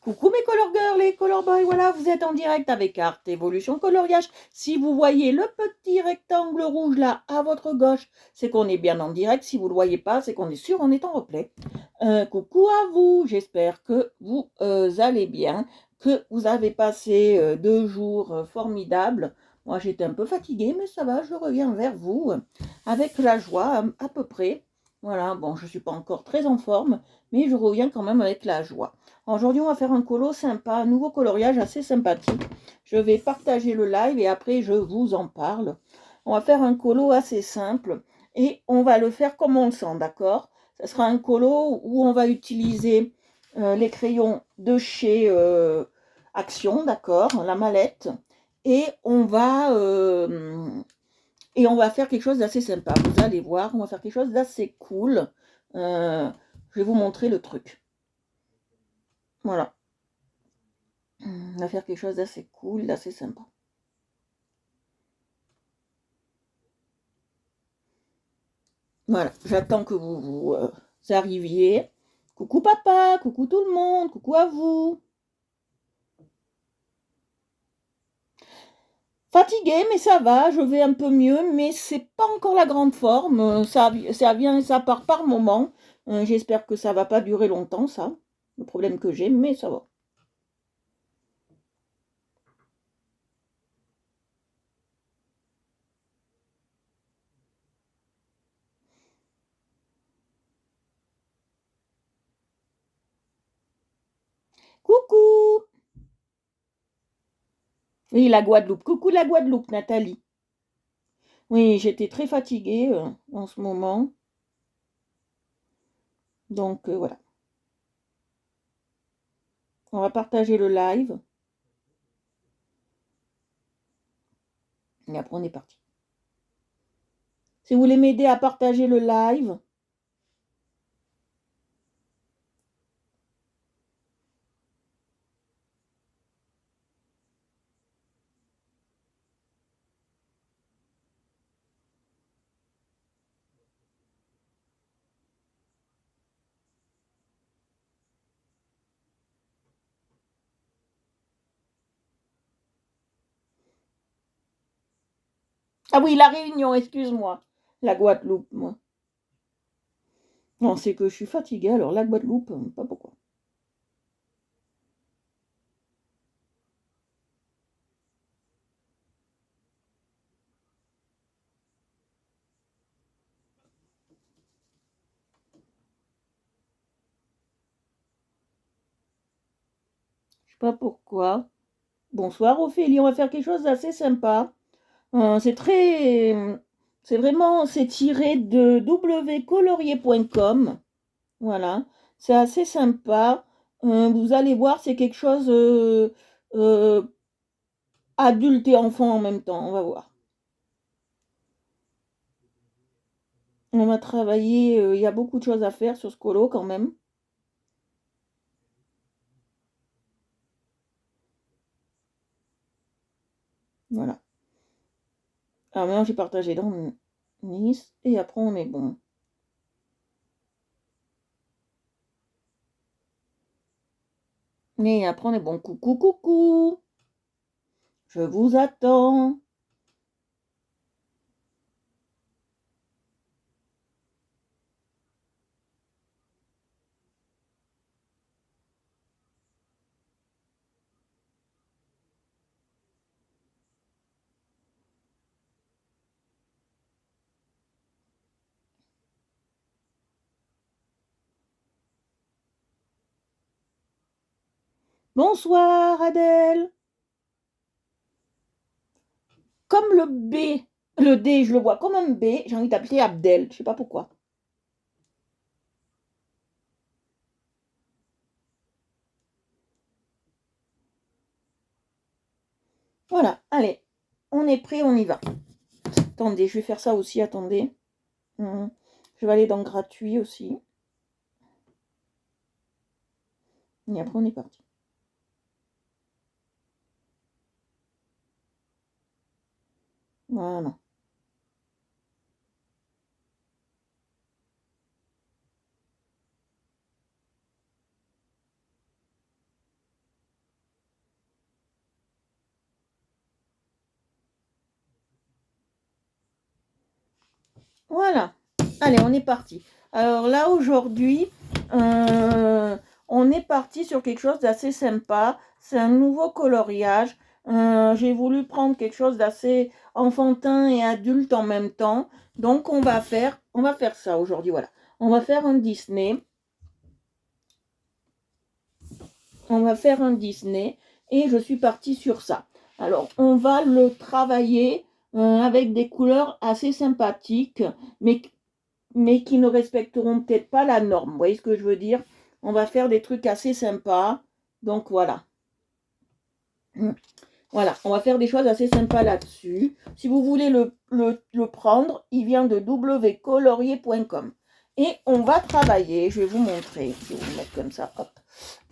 Coucou mes color girls et color boys, voilà, vous êtes en direct avec Art Evolution Coloriage. Si vous voyez le petit rectangle rouge là à votre gauche, c'est qu'on est bien en direct. Si vous ne le voyez pas, c'est qu'on est sûr on est en replay. Coucou à vous, j'espère que vous allez bien, que vous avez passé 2 jours formidables. Moi j'étais un peu fatiguée, mais ça va, je reviens vers vous avec la joie à peu près. Voilà, bon, je ne suis pas encore très en forme, mais je reviens quand même avec la joie. Aujourd'hui, on va faire un colo sympa, un nouveau coloriage assez sympathique. Je vais partager le live et après, je vous en parle. On va faire un colo assez simple et on va le faire comme on le sent, d'accord? Ce sera un colo où on va utiliser les crayons de chez Action, d'accord? La mallette. Et on va faire quelque chose d'assez sympa. Vous allez voir, on va faire quelque chose d'assez cool. Je vais vous montrer le truc. Voilà. On va faire quelque chose d'assez cool, d'assez sympa. Voilà, j'attends que vous arriviez. Coucou papa, coucou tout le monde, coucou à vous. Fatiguée, mais ça va, je vais un peu mieux, mais c'est pas encore la grande forme. Ça vient et ça part par moment. J'espère que ça va pas durer longtemps, ça. Le problème que j'ai, mais ça va. Coucou! Oui, la Guadeloupe. Coucou la Guadeloupe, Nathalie. Oui, j'étais très fatiguée en ce moment. Donc voilà. On va partager le live. Et après, on est parti. Si vous voulez m'aider à partager le live. Ah oui, la Réunion, excuse-moi. La Guadeloupe, moi. Non, c'est que je suis fatiguée, alors la Guadeloupe, pas pourquoi. Je sais pas pourquoi. Bonsoir Ophélie, on va faire quelque chose d'assez sympa. C'est très... C'est vraiment... C'est tiré de wcolorier.com. Voilà. C'est assez sympa. Vous allez voir, c'est quelque chose euh, adulte et enfant en même temps. On va voir. On va travailler, il y a beaucoup de choses à faire sur ce colo quand même. Voilà. Alors maintenant j'ai partagé dans Nice et après on est bon. Et après on est bon. Coucou, coucou. Je vous attends. Bonsoir Adèle. Comme le B, le D, je le vois comme un B, j'ai envie d'appeler Abdel. Je sais pas pourquoi. Voilà, allez. On est prêt, on y va. Attendez, je vais faire ça aussi, attendez. Je vais aller dans gratuit aussi. Et après on est parti. Voilà. Voilà. Allez, on est parti. Alors là, aujourd'hui, on est parti sur quelque chose d'assez sympa. C'est un nouveau coloriage. J'ai voulu prendre quelque chose d'assez enfantin et adulte en même temps. Donc, on va faire ça aujourd'hui. Voilà. On va faire un Disney. On va faire un Disney. Et je suis partie sur ça. Alors, on va le travailler avec des couleurs assez sympathiques, mais qui ne respecteront peut-être pas la norme. Vous voyez ce que je veux dire? On va faire des trucs assez sympas. Donc voilà. Voilà, on va faire des choses assez sympas là-dessus. Si vous voulez le prendre, il vient de wcolorier.com. Et on va travailler, je vais vous montrer, je vais vous mettre comme ça, hop.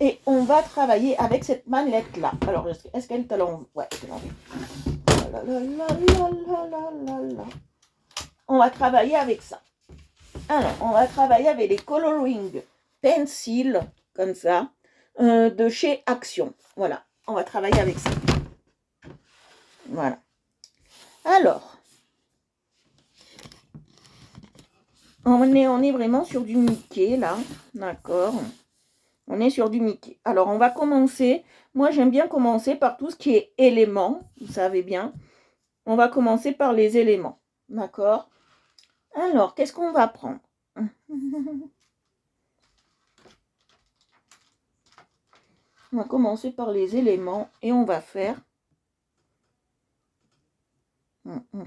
Et on va travailler avec cette mallette-là. Alors, est-ce qu'elle est à l'envers? Ouais, c'est l'envers. On va travailler avec ça. Alors, on va travailler avec les coloring pencils, comme ça, de chez Action. Voilà, on va travailler avec ça. Voilà. Alors, on est vraiment sur du Mickey, là. D'accord. On est sur du Mickey. Alors, on va commencer. Moi, j'aime bien commencer par tout ce qui est éléments. Vous savez bien. On va commencer par les éléments. D'accord. Alors, qu'est-ce qu'on va prendre? On va commencer par les éléments et on va faire...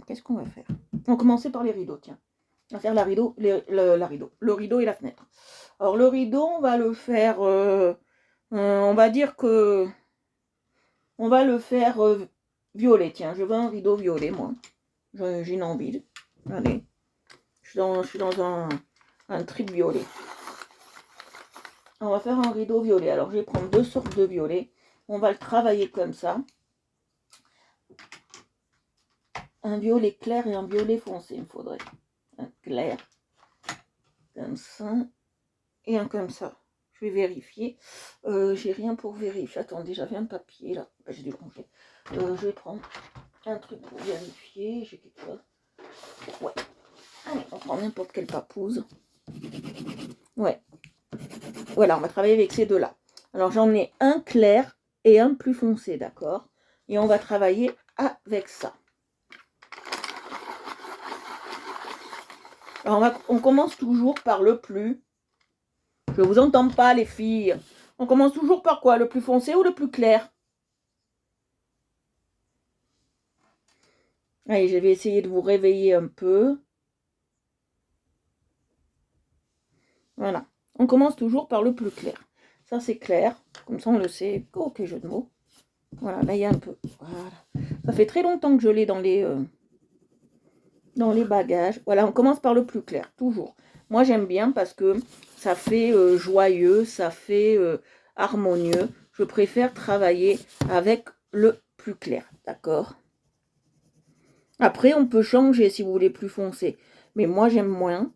Qu'est-ce qu'on va faire? On va commencer par les rideaux, tiens. On va faire le rideau et la fenêtre. Alors, le rideau, on va le faire... on va dire que... On va le faire violet, tiens. Je veux un rideau violet, moi. J'ai une envie. Allez. Je suis dans un trip violet. On va faire un rideau violet. Alors, je vais prendre deux sortes de violet. On va le travailler comme ça. Un violet clair et un violet foncé, il me faudrait. Un clair. Comme ça. Et un comme ça. Je vais vérifier. J'ai rien pour vérifier. Attendez, j'avais un papier là. J'ai dû le ranger. Je vais prendre un truc pour vérifier. J'ai quelque chose. Ouais. Allez, on prend n'importe quelle papouze. Ouais. Voilà, on va travailler avec ces deux-là. Alors, j'en ai un clair et un plus foncé, d'accord? Et on va travailler avec ça. Alors, on commence toujours par le plus... Je vous entends pas, les filles. On commence toujours par quoi? Le plus foncé ou le plus clair? Allez, je vais essayer de vous réveiller un peu. Voilà. On commence toujours par le plus clair. Ça, c'est clair. Comme ça, on le sait. Oh, quel jeu de mots. Voilà, là, il y a un peu. Voilà. Ça fait très longtemps que je l'ai dans les bagages. Voilà, on commence par le plus clair, toujours. Moi, j'aime bien parce que ça fait joyeux, ça fait harmonieux. Je préfère travailler avec le plus clair, d'accord? Après, on peut changer si vous voulez plus foncé. Mais moi, j'aime moins.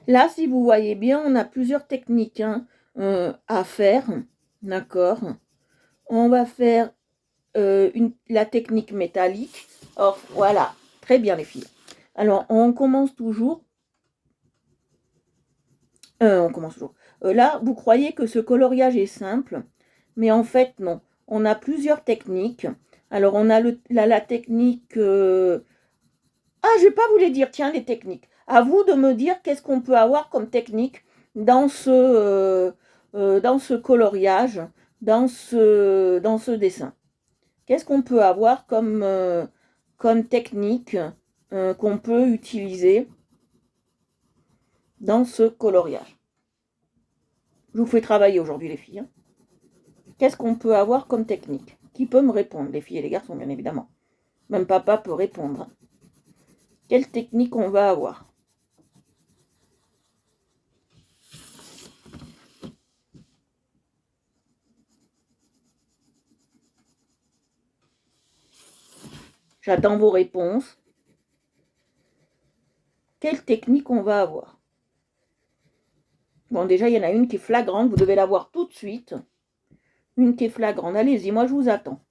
Là, si vous voyez bien, on a plusieurs techniques à faire. D'accord? On va faire la technique métallique. Or, voilà. Très bien, les filles. Alors, on commence toujours. Là, vous croyez que ce coloriage est simple, mais en fait, non. On a plusieurs techniques. Alors, on a la technique... Ah, je ne vais pas vous les dire, tiens, les techniques. À vous de me dire qu'est-ce qu'on peut avoir comme technique dans ce coloriage, dans ce dessin. Qu'est-ce qu'on peut avoir comme technique qu'on peut utiliser dans ce coloriage? Je vous fais travailler aujourd'hui, les filles. Qu'est-ce qu'on peut avoir comme technique? Qui peut me répondre? Les filles et les garçons, bien évidemment. Même papa peut répondre. Quelle technique on va avoir? J'attends vos réponses. Quelle technique on va avoir? Bon, déjà, il y en a une qui est flagrante. Vous devez la voir tout de suite. Une qui est flagrante. Allez-y, moi je vous attends.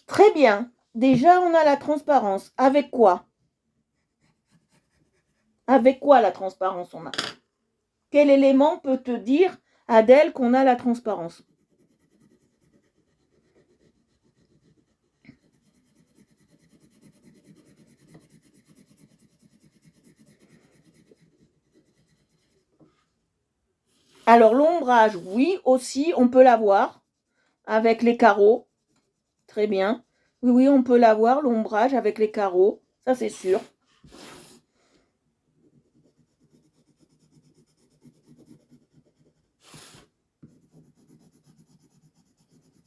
Très bien. Déjà, on a la transparence. Avec quoi? Avec quoi la transparence on a? Quel élément peut te dire, Adèle, qu'on a la transparence? Alors l'ombrage, oui, aussi, on peut l'avoir avec les carreaux. Très bien. Oui, oui, on peut l'avoir, l'ombrage avec les carreaux. Ça, c'est sûr.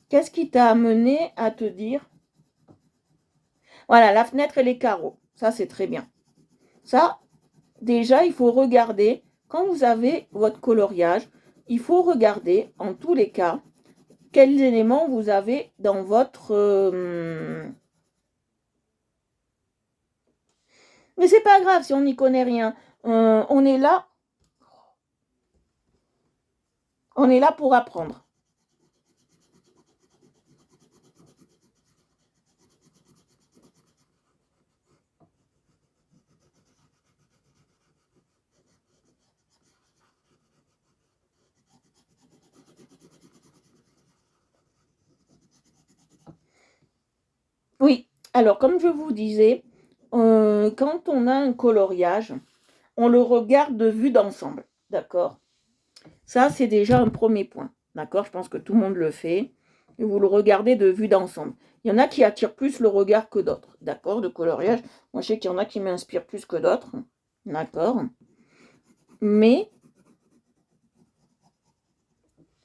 Qu'est-ce qui t'a amené à te dire? Voilà, la fenêtre et les carreaux. Ça, c'est très bien. Ça, déjà, il faut regarder, quand vous avez votre coloriage, il faut regarder, en tous les cas, quels éléments vous avez dans votre... Mais c'est pas grave si on n'y connaît rien. On est là pour apprendre. Oui, alors comme je vous disais, quand on a un coloriage, on le regarde de vue d'ensemble, d'accord? Ça, c'est déjà un premier point, d'accord? Je pense que tout le monde le fait. Et vous le regardez de vue d'ensemble. Il y en a qui attirent plus le regard que d'autres, d'accord? De coloriage. Moi, je sais qu'il y en a qui m'inspirent plus que d'autres, d'accord? Mais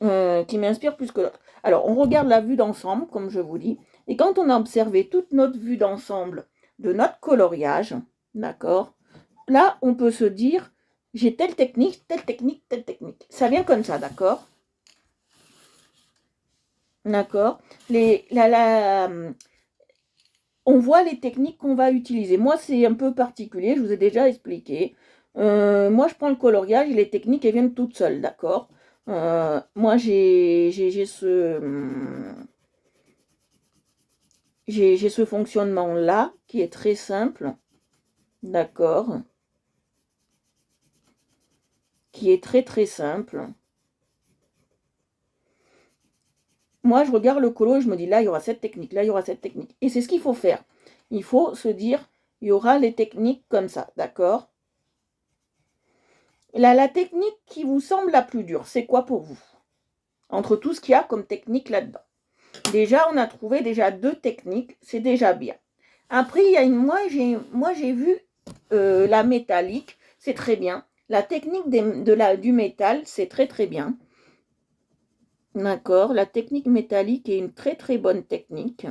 qui m'inspirent plus que d'autres. Alors, on regarde la vue d'ensemble, comme je vous dis. Et quand on a observé toute notre vue d'ensemble de notre coloriage, d'accord? Là, on peut se dire, j'ai telle technique, telle technique, telle technique. Ça vient comme ça, d'accord? D'accord. On voit les techniques qu'on va utiliser. Moi, c'est un peu particulier, je vous ai déjà expliqué. Moi, je prends le coloriage et les techniques, elles viennent toutes seules, d'accord? Moi, j'ai ce fonctionnement-là qui est très simple, d'accord? Qui est très très simple. Moi, je regarde le colo et je me dis, là, il y aura cette technique, là, il y aura cette technique. Et c'est ce qu'il faut faire. Il faut se dire, il y aura les techniques comme ça, d'accord? Là, la technique qui vous semble la plus dure, c'est quoi pour vous? Entre tout ce qu'il y a comme technique là-dedans. Déjà, on a trouvé déjà 2 techniques, c'est déjà bien. Après, il y a moi, j'ai vu la métallique, c'est très bien. La technique du métal, c'est très très bien. D'accord, la technique métallique est une très très bonne technique.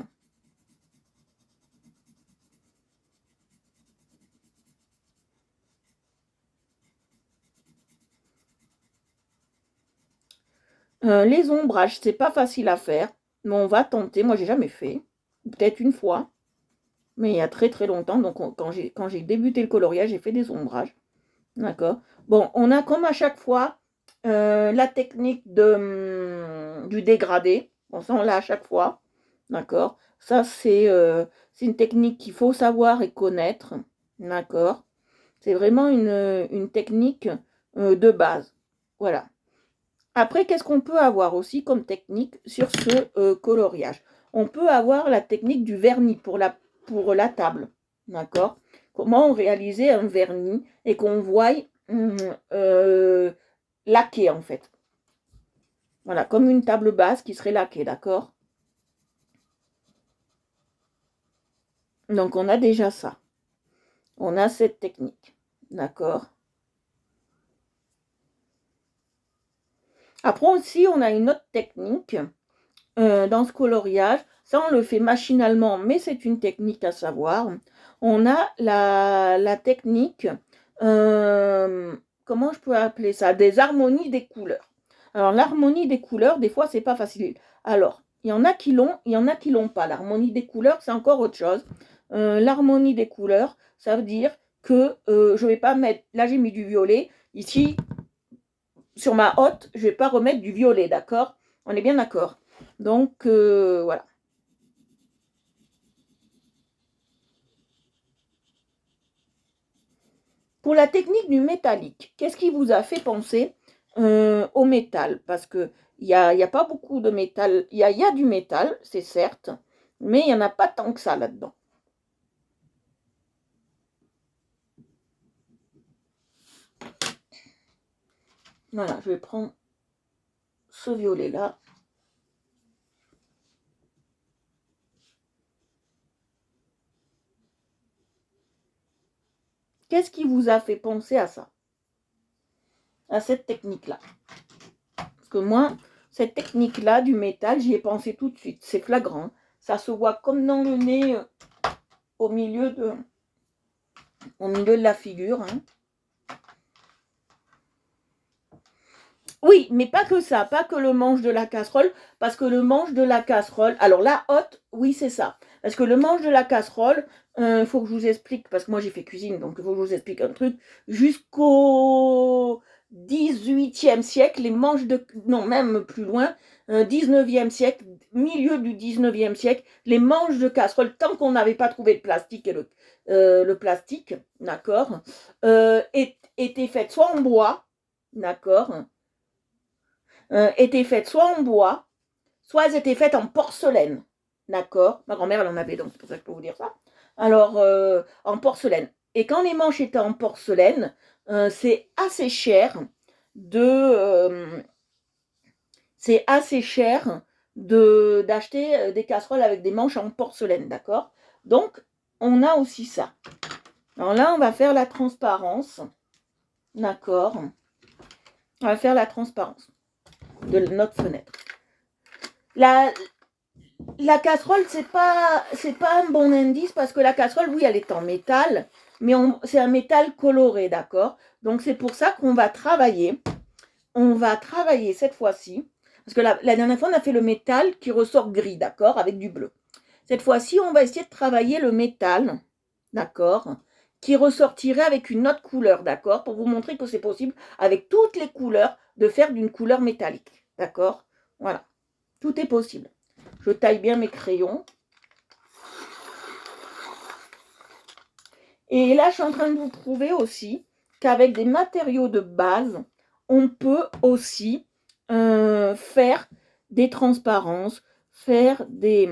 Les ombrages, c'est pas facile à faire, mais on va tenter. Moi, j'ai jamais fait. Peut-être une fois, mais il y a très très longtemps. Donc, quand j'ai débuté le coloriage, j'ai fait des ombrages. D'accord. Bon, on a comme à chaque fois la technique du dégradé. Bon, ça, on l'a à chaque fois. D'accord. Ça, c'est une technique qu'il faut savoir et connaître. D'accord. C'est vraiment une technique de base. Voilà. Après, qu'est-ce qu'on peut avoir aussi comme technique sur ce coloriage? On peut avoir la technique du vernis pour la table. D'accord? Comment réaliser un vernis et qu'on voie laqué en fait. Voilà, comme une table basse qui serait laquée, d'accord? Donc on a déjà ça. On a cette technique. D'accord? Après aussi, on a une autre technique dans ce coloriage. Ça, on le fait machinalement, mais c'est une technique à savoir. On a la technique, comment je peux appeler ça? Des harmonies des couleurs. Alors, l'harmonie des couleurs, des fois, c'est pas facile. Alors, il y en a qui l'ont, il y en a qui l'ont pas. L'harmonie des couleurs, c'est encore autre chose. L'harmonie des couleurs, ça veut dire que je vais pas mettre, là j'ai mis du violet, Ici, sur ma hotte, je ne vais pas remettre du violet, d'accord? On est bien d'accord. Donc, voilà. Pour la technique du métallique, qu'est-ce qui vous a fait penser au métal? Parce qu'il n'y a pas beaucoup de métal. Il y a du métal, c'est certes, mais il n'y en a pas tant que ça là-dedans. Voilà, je vais prendre ce violet-là. Qu'est-ce qui vous a fait penser à ça? À cette technique-là? Parce que moi, cette technique-là du métal, j'y ai pensé tout de suite. C'est flagrant. Ça se voit comme dans le nez, au milieu de la figure. Hein. Oui, mais pas que ça, pas que le manche de la casserole, parce que le manche de la casserole, alors la hotte, oui c'est ça, parce que le manche de la casserole, il faut que je vous explique, parce que moi j'ai fait cuisine, donc il faut que je vous explique un truc, jusqu'au 18e siècle, les manches de, non même plus loin, 19e siècle, milieu du 19e siècle, les manches de casserole, tant qu'on n'avait pas trouvé le plastique, et le plastique, d'accord, étaient faites soit en bois, d'accord, étaient faites soit en bois, soit elles étaient faites en porcelaine. D'accord? Ma grand-mère, elle en avait, donc c'est pour ça que je peux vous dire ça. Alors, en porcelaine. Et quand les manches étaient en porcelaine, c'est assez cher d'acheter des casseroles avec des manches en porcelaine, d'accord? Donc, on a aussi ça. Alors là, on va faire la transparence. D'accord? On va faire la transparence de notre fenêtre. La casserole, c'est pas un bon indice parce que la casserole, oui, elle est en métal, mais c'est un métal coloré, d'accord? Donc c'est pour ça qu'on va travailler. On va travailler cette fois-ci, parce que la dernière fois, on a fait le métal qui ressort gris, d'accord? Avec du bleu. Cette fois-ci, on va essayer de travailler le métal, d'accord? Qui ressortirait avec une autre couleur, d'accord? Pour vous montrer que c'est possible, avec toutes les couleurs, de faire d'une couleur métallique, d'accord? Voilà, tout est possible. Je taille bien mes crayons. Et là, je suis en train de vous prouver aussi qu'avec des matériaux de base, on peut aussi faire des transparences, faire des...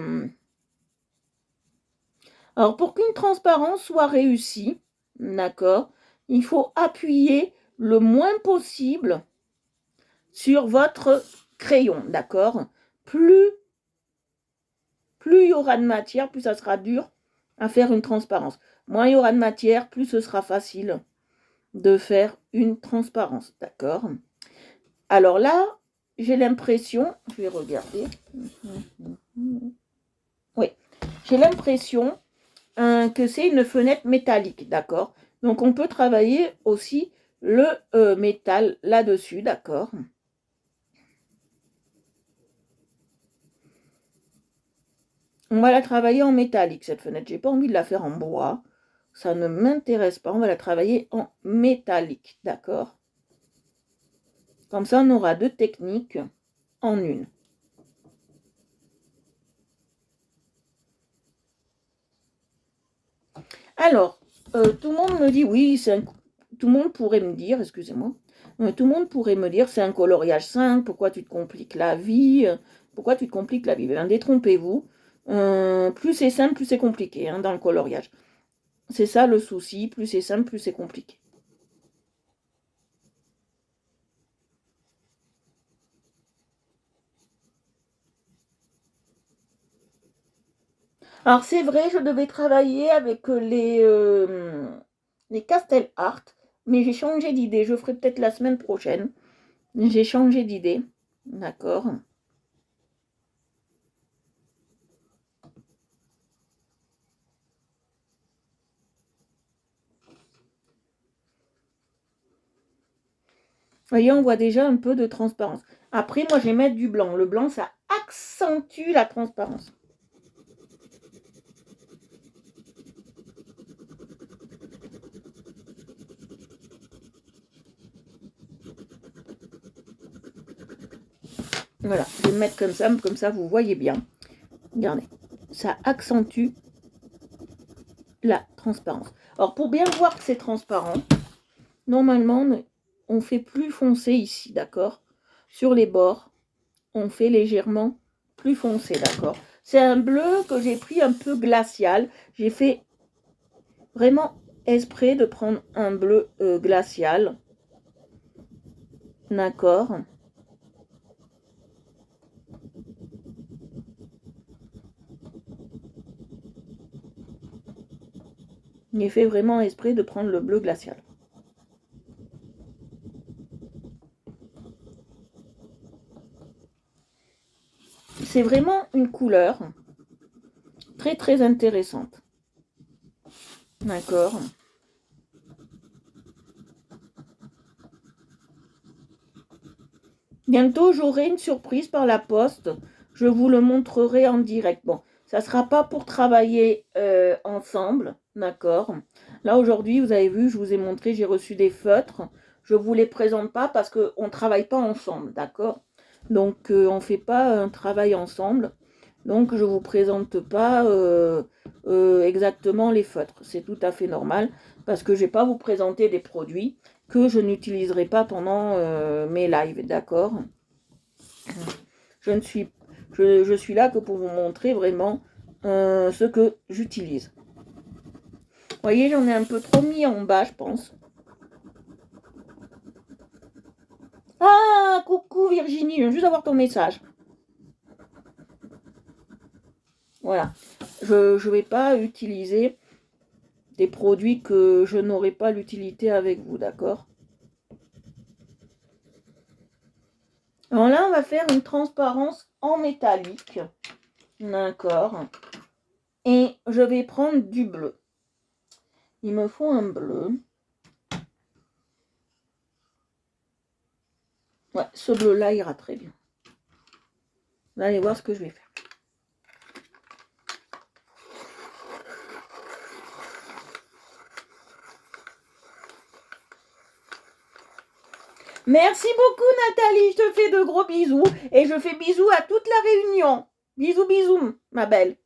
Alors, pour qu'une transparence soit réussie, d'accord, il faut appuyer le moins possible sur votre crayon, d'accord? Plus il y aura de matière, plus ça sera dur à faire une transparence. Moins il y aura de matière, plus ce sera facile de faire une transparence, d'accord? Alors là, j'ai l'impression, je vais regarder. Oui, j'ai l'impression que c'est une fenêtre métallique, d'accord? Donc on peut travailler aussi le métal là-dessus, d'accord? On va la travailler en métallique, cette fenêtre. J'ai pas envie de la faire en bois. Ça ne m'intéresse pas. On va la travailler en métallique, d'accord? Comme ça, on aura deux techniques en une. Alors, tout le monde me dit, oui, tout le monde pourrait me dire, excusez-moi, tout le monde pourrait me dire, c'est un coloriage simple, pourquoi tu te compliques la vie? Pourquoi tu te compliques la vie? Ben, détrompez-vous. Plus c'est simple, plus c'est compliqué hein, dans le coloriage. C'est ça le souci, plus c'est simple, plus c'est compliqué. Alors c'est vrai, je devais travailler avec les Castel Art, mais j'ai changé d'idée. Je ferai peut-être la semaine prochaine. J'ai changé d'idée. D'accord. Vous voyez, on voit déjà un peu de transparence. Après, moi, je vais mettre du blanc. Le blanc, ça accentue la transparence. Voilà, je vais le mettre comme ça vous voyez bien. Regardez, ça accentue la transparence. Alors pour bien voir que c'est transparent, normalement on fait plus foncé ici, d'accord? Sur les bords, on fait légèrement plus foncé, d'accord? C'est un bleu que j'ai pris un peu glacial. J'ai fait vraiment exprès de prendre un bleu glacial. D'accord. J'ai fait vraiment exprès de prendre le bleu glacial. C'est vraiment une couleur très très intéressante. D'accord. Bientôt, j'aurai une surprise par la poste. Je vous le montrerai en direct. Bon, ça ne sera pas pour travailler ensemble, d'accord? Là, aujourd'hui, vous avez vu, je vous ai montré, j'ai reçu des feutres. Je ne vous les présente pas parce qu'on ne travaille pas ensemble, d'accord? Donc, on ne fait pas un travail ensemble. Donc, je ne vous présente pas exactement les feutres. C'est tout à fait normal parce que je ne vais pas vous présenter des produits que je n'utiliserai pas pendant mes lives, d'accord? Je suis là que pour vous montrer vraiment ce que j'utilise. Vous voyez, j'en ai un peu trop mis en bas, je pense. Ah, coucou Virginie, je viens juste d'avoir ton message. Voilà. Je ne vais pas utiliser des produits que je n'aurai pas l'utilité avec vous, d'accord? Alors là, on va faire une transparence en métallique. D'accord. Et je vais prendre du bleu. Il me faut un bleu. Ouais, ce bleu-là ira très bien. Vous allez voir ce que je vais faire. Merci beaucoup Nathalie, je te fais de gros bisous et je fais bisous à toute la réunion. Bisous, bisous, ma belle.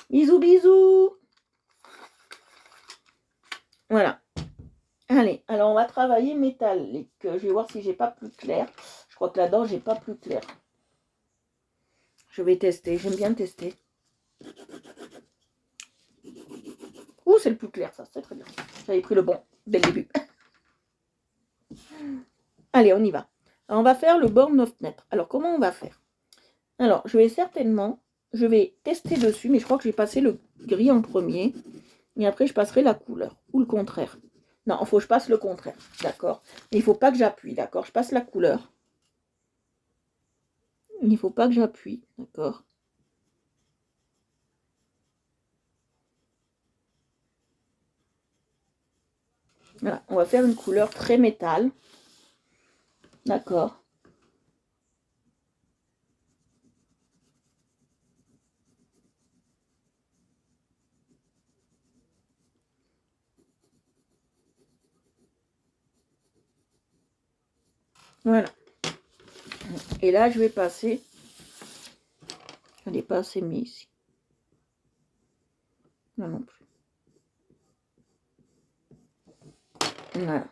Bisous, bisous. Voilà. Allez, alors on va travailler métallique. Je vais voir si j'ai pas plus clair. Je crois que là-dedans, j'ai pas plus clair. Je vais tester, j'aime bien tester. Ouh, c'est le plus clair, ça, c'est très bien. J'avais pris le bon dès le début. Allez, on y va. Alors, on va faire le bord 9 mètres. Alors, comment on va faire? Alors, je vais tester dessus, mais je crois que j'ai passé le gris en premier. Et après, je passerai la couleur. Ou le contraire. Non, il faut que je passe le contraire. D'accord? Il ne faut pas que j'appuie. D'accord? Je passe la couleur. Il ne faut pas que j'appuie. D'accord? Voilà. On va faire une couleur très métal. D'accord? Voilà. Et là, je vais passer. Je n'ai pas assez mis ici. Non, non plus. Voilà.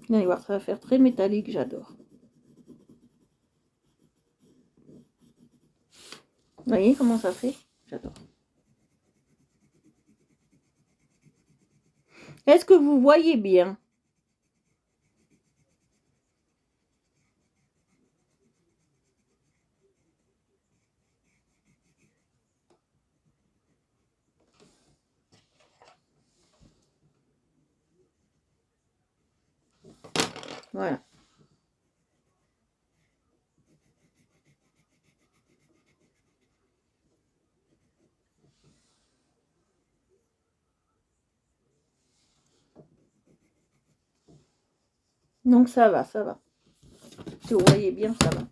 Vous allez voir, ça va faire très métallique, j'adore. Vous voyez comment ça fait? J'adore. Est-ce que vous voyez bien? Voilà. Donc ça va, ça va. Si vous voyez bien, ça va.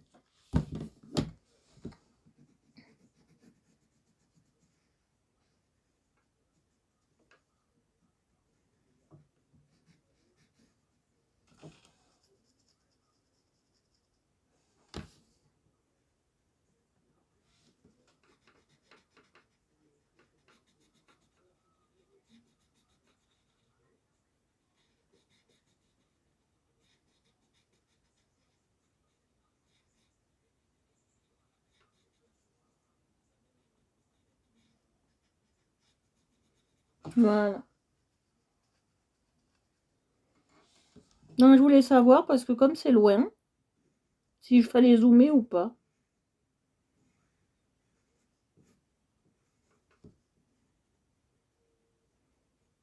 Voilà. Non, je voulais savoir parce que comme c'est loin, si je fallait zoomer ou pas.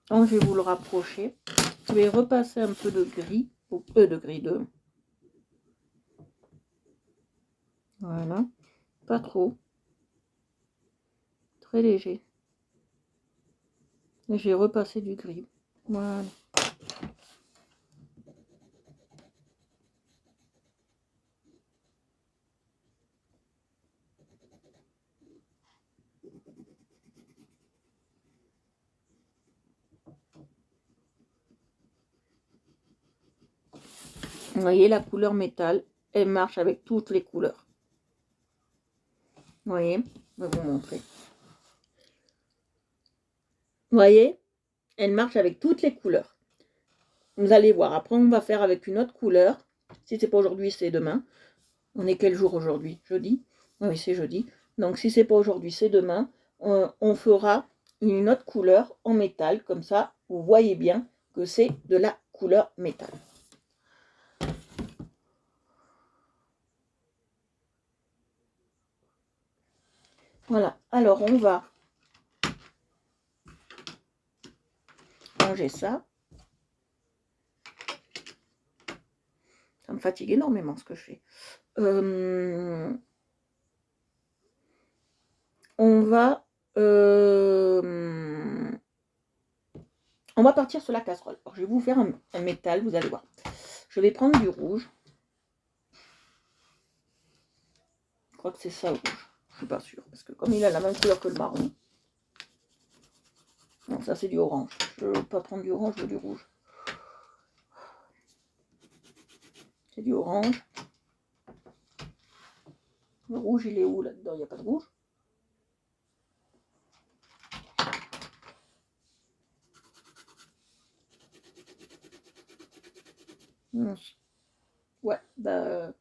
Donc, je vais vous le rapprocher. Je vais repasser un peu de gris, de voilà, pas trop, très léger. Et je vais repasser du gris. Voilà. Vous voyez, la couleur métal, elle marche avec toutes les couleurs. Vous voyez, je vais vous montrer. Vous voyez, elle marche avec toutes les couleurs. Vous allez voir. Après, on va faire avec une autre couleur. Si c'est pas aujourd'hui, c'est demain. On est quel jour aujourd'hui? Jeudi? Oui, c'est jeudi. Donc, si c'est pas aujourd'hui, c'est demain. On fera une autre couleur en métal. Comme ça, vous voyez bien que c'est de la couleur métal. Voilà. Alors, on va ranger ça. Ça me fatigue énormément ce que je fais. On va partir sur la casserole. Alors, je vais vous faire un métal, vous allez voir. Je vais prendre du rouge. Je crois que c'est ça le rouge. Je suis pas sûre. Parce que comme il a la même couleur que le marron. Non, ça c'est du orange. Je ne veux pas prendre du orange, je veux du rouge. C'est du orange. Le rouge, il est où là-dedans? Il n'y a pas de rouge. Ouais, bah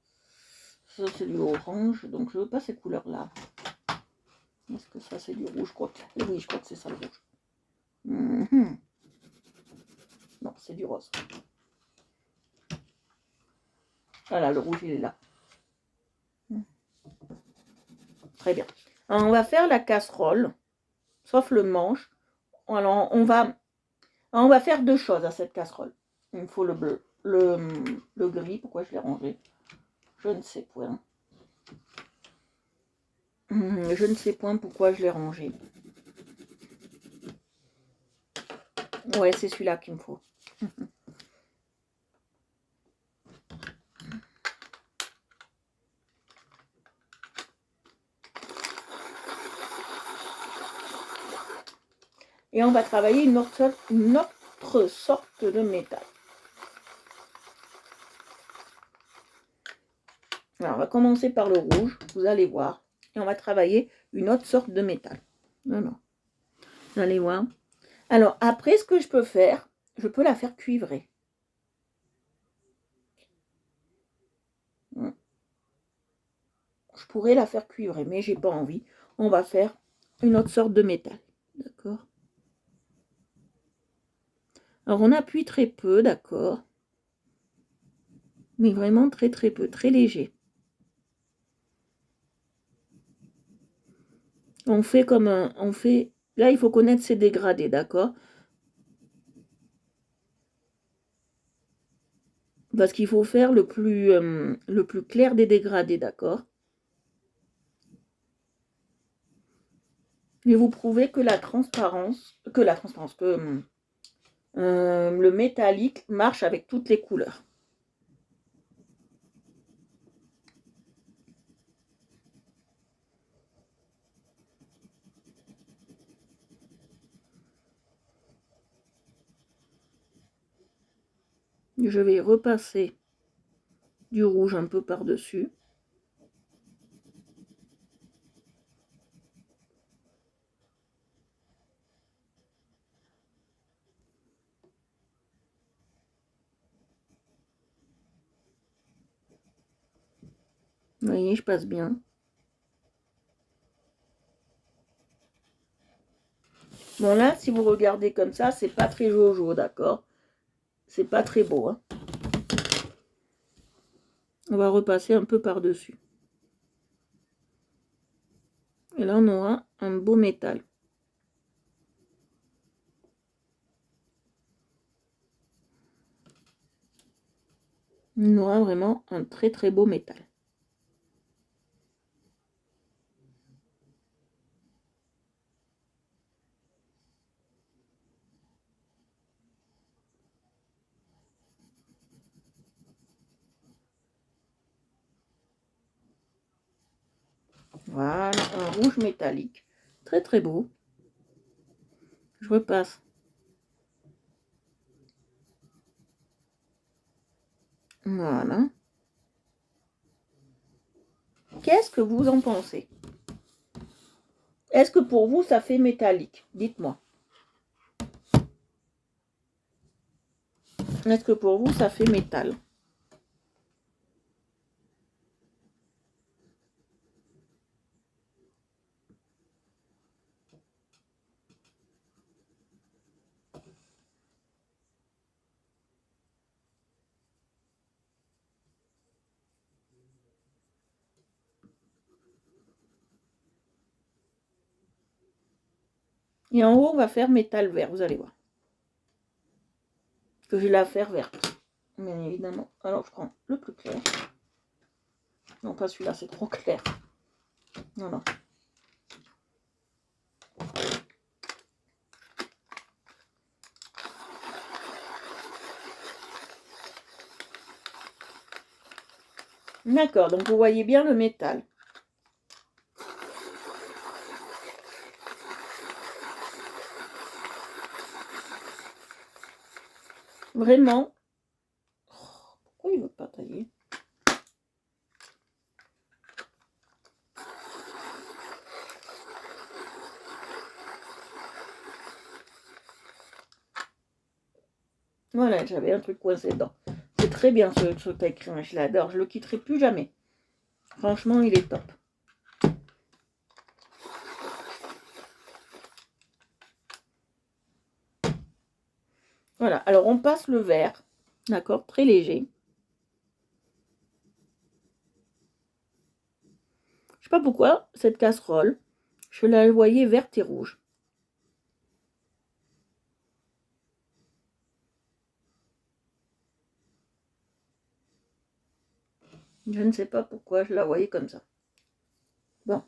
ça c'est du orange, donc je veux pas ces couleurs-là. Est-ce que ça c'est du rouge? Je crois que... Oui, je crois que c'est ça le rouge. Non, c'est du rose. Voilà, le rouge il est là. Très bien. Alors, on va faire la casserole, sauf le manche. Alors on va faire deux choses à cette casserole. Il me faut le bleu, le gris. Pourquoi je l'ai rangé? Je ne sais point. Je ne sais point pourquoi je l'ai rangé. Ouais, c'est celui-là qu'il me faut. Et on va travailler une autre sorte de métal. Alors, on va commencer par le rouge, vous allez voir. Et on va travailler une autre sorte de métal. Non. Vous allez voir. Alors, après, ce que je peux faire, je peux la faire cuivrer. Je pourrais la faire cuivrer, mais j'ai pas envie. On va faire une autre sorte de métal. D'accord? Alors, on appuie très peu, d'accord? Mais vraiment très très peu, très léger. On fait comme un... Là, il faut connaître ses dégradés, d'accord? Parce qu'il faut faire le plus clair des dégradés, d'accord? Et vous prouvez que le métallique marche avec toutes les couleurs. Je vais repasser du rouge un peu par-dessus. Vous voyez, je passe bien. Bon là, si vous regardez comme ça, c'est pas très jojo, d'accord? C'est pas très beau, hein. On va repasser un peu par-dessus. Et là, on aura un beau métal. On aura vraiment un très très beau métal. Voilà, un rouge métallique. Très très beau. Je repasse. Voilà. Qu'est-ce que vous en pensez? Est-ce que pour vous, ça fait métallique? Dites-moi. Est-ce que pour vous, ça fait métal? Et en haut, on va faire métal vert, vous allez voir. Que je vais la faire verte. Bien évidemment. Alors, je prends le plus clair. Non, pas celui-là, c'est trop clair. Non, non. D'accord, donc vous voyez bien le métal. Vraiment. Oh, pourquoi il ne veut pas tailler? Voilà, j'avais un truc coincé dedans. C'est très bien ce taille-crayon, je l'adore. Je le quitterai plus jamais. Franchement, il est top. Voilà, alors on passe le vert. D'accord, très léger. Je sais pas pourquoi, cette casserole, je la voyais verte et rouge. Je ne sais pas pourquoi je la voyais comme ça. Bon.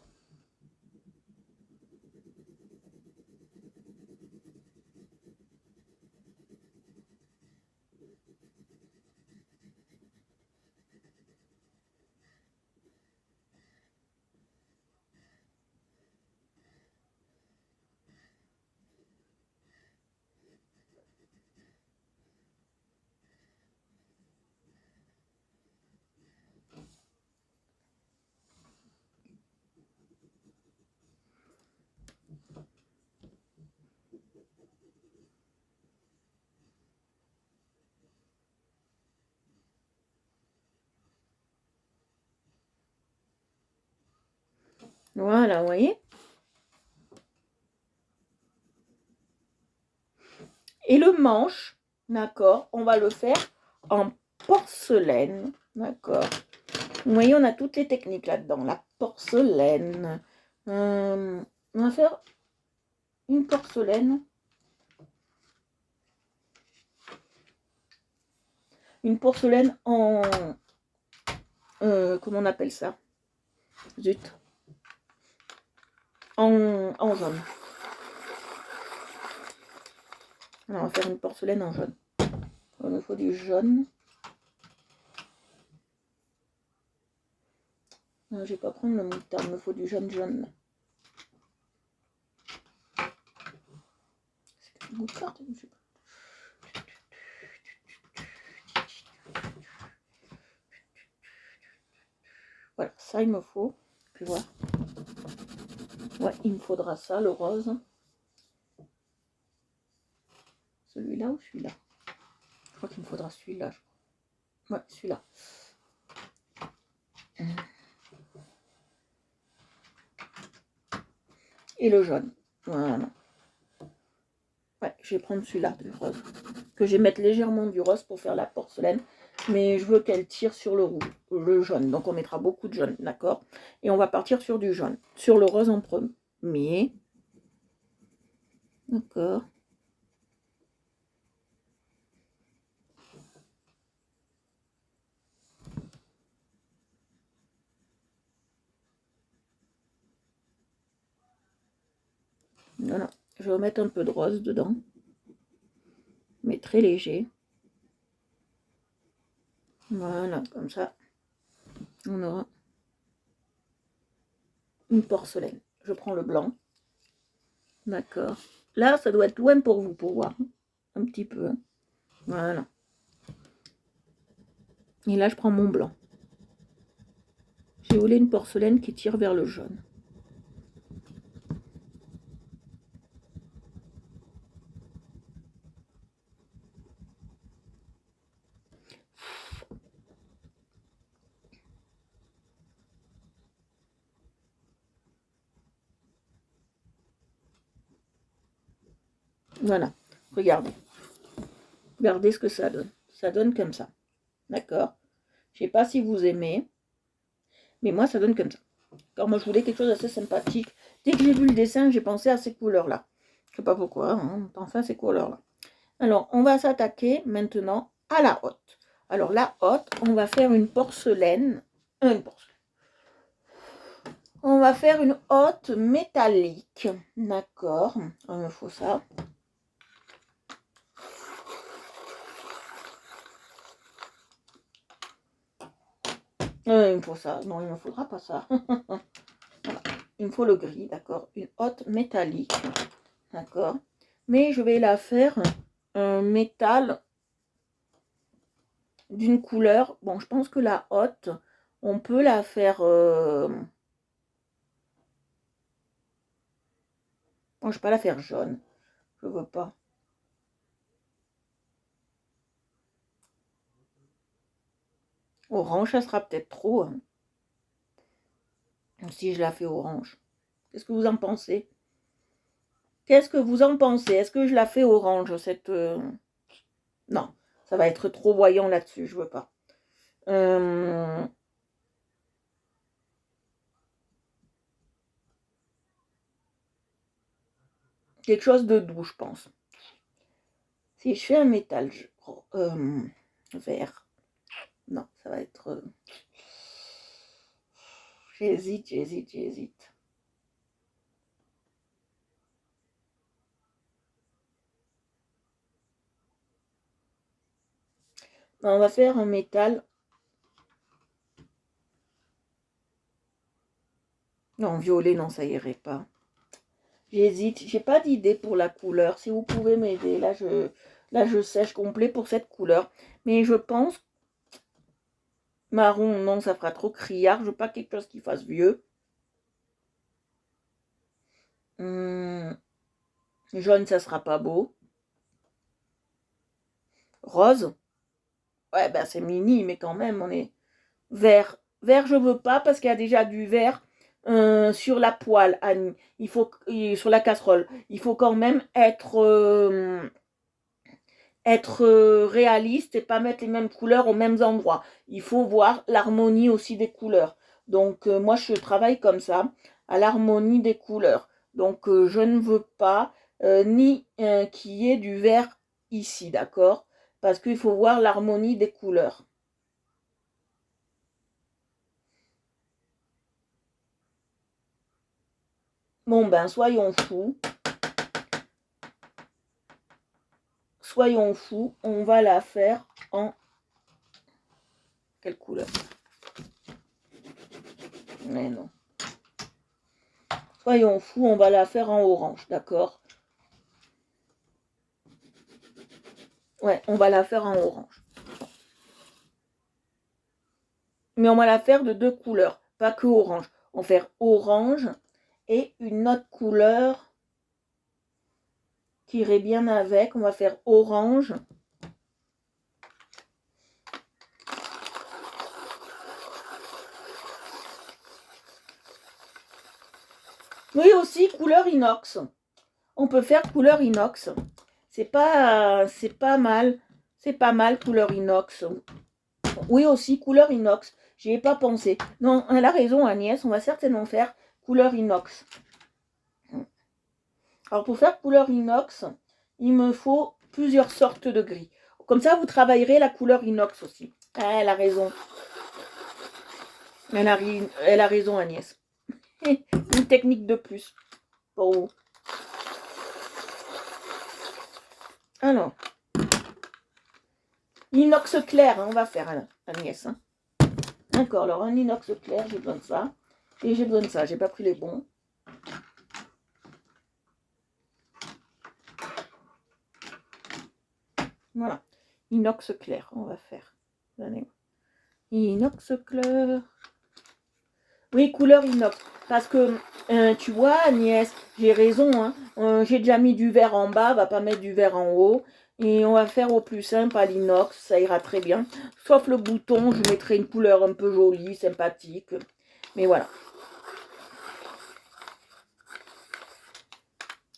Voilà, vous voyez. Et le manche, d'accord, on va le faire en porcelaine, d'accord. Vous voyez, on a toutes les techniques là-dedans. La porcelaine. On va faire une porcelaine. Une porcelaine en... comment on appelle ça? Zut. En jaune. Alors, on va faire une porcelaine en jaune. Il me faut du jaune. Non, je vais pas prendre le moutarde, il me faut du jaune jaune. C'est du moutarde, je sais pas. Voilà, ça il me faut. Puis voilà. Ouais, il me faudra ça, le rose. Celui-là ou celui-là? Je crois qu'il me faudra celui-là. Ouais, celui-là. Et le jaune. Voilà. Ouais, je vais prendre celui-là, du rose. Que je vais mettre légèrement du rose pour faire la porcelaine. Mais je veux qu'elle tire sur le rouge, le jaune. Donc on mettra beaucoup de jaune, d'accord? Et on va partir sur du jaune. Sur le rose en premier. D'accord. Voilà. Je vais remettre un peu de rose dedans. Mais très léger. Voilà, comme ça. On aura une porcelaine. Je prends le blanc. D'accord. Là, ça doit être loin pour vous, pour voir. Un petit peu. Voilà. Et là, je prends mon blanc. J'ai voulu une porcelaine qui tire vers le jaune. Voilà. Regardez. Regardez ce que ça donne. Ça donne comme ça. D'accord? Je sais pas si vous aimez. Mais moi, ça donne comme ça. Alors moi, je voulais quelque chose d'assez sympathique. Dès que j'ai vu le dessin, j'ai pensé à ces couleurs-là. Je sais pas pourquoi, hein, pensé à ces couleurs-là. Alors, on va s'attaquer maintenant à la hotte. Alors, la hotte, on va faire une porcelaine. Une porcelaine. On va faire une hotte métallique. D'accord. Il me faut ça. Il me faut ça. Non, il ne me faudra pas ça. Voilà. Il me faut le gris, d'accord. Une hotte métallique. D'accord. Mais je vais la faire un métal d'une couleur. Bon, je pense que la hotte, on peut la faire... Bon, je ne vais pas la faire jaune. Je veux pas. Orange, ça sera peut-être trop. Hein, si je la fais orange. Qu'est-ce que vous en pensez? Qu'est-ce que vous en pensez? Est-ce que je la fais orange, cette... Non, ça va être trop voyant là-dessus, je veux pas. Quelque chose de doux, je pense. Si je fais un métal vert, non, ça va être... J'hésite. On va faire un métal. Non, violet, non, ça irait pas. J'hésite. J'ai pas d'idée pour la couleur. Si vous pouvez m'aider, là, je sèche complet pour cette couleur. Mais je pense marron, non, ça fera trop criard. Je veux pas quelque chose qui fasse vieux. Jaune, ça sera pas beau. Rose. Ouais, ben c'est mini, mais quand même, on est... Vert. Vert, je veux pas parce qu'il y a déjà du vert sur la poêle, Annie. Il faut, sur la casserole. Il faut quand même être réaliste et pas mettre les mêmes couleurs aux mêmes endroits. Il faut voir l'harmonie aussi des couleurs. Donc, moi, je travaille comme ça, à l'harmonie des couleurs. Donc, je ne veux pas ni qu'il y ait du vert ici, d'accord? Parce qu'il faut voir l'harmonie des couleurs. Bon, ben, soyons fous. Soyons fous, on va la faire en... Quelle couleur? Mais non. Soyons fous, on va la faire en orange, d'accord? Ouais, on va la faire en orange. Mais on va la faire de deux couleurs, pas que orange. On va faire orange et une autre couleur qui irait bien avec. On va faire orange. Oui, aussi couleur inox. On peut faire couleur inox. c'est pas mal. C'est pas mal, couleur inox. Oui, aussi, couleur inox. J'y ai pas pensé. Non, elle a raison, Agnès. On va certainement faire couleur inox. Alors, pour faire couleur inox, il me faut plusieurs sortes de gris. Comme ça, vous travaillerez la couleur inox aussi. Ah, elle a raison. Elle a raison, Agnès. Une technique de plus pour vous. Alors, inox clair, hein, on va faire, Agnès. Hein. D'accord, alors un inox clair, j'ai besoin de ça. Et j'ai besoin de ça, j'ai pas pris les bons. Voilà, inox clair, on va faire. Inox clair. Oui, couleur inox. Parce que, tu vois, Agnès, j'ai raison. Hein, j'ai déjà mis du vert en bas, on va pas mettre du vert en haut. Et on va faire au plus simple à l'inox, ça ira très bien. Sauf le bouton, je mettrai une couleur un peu jolie, sympathique. Mais voilà.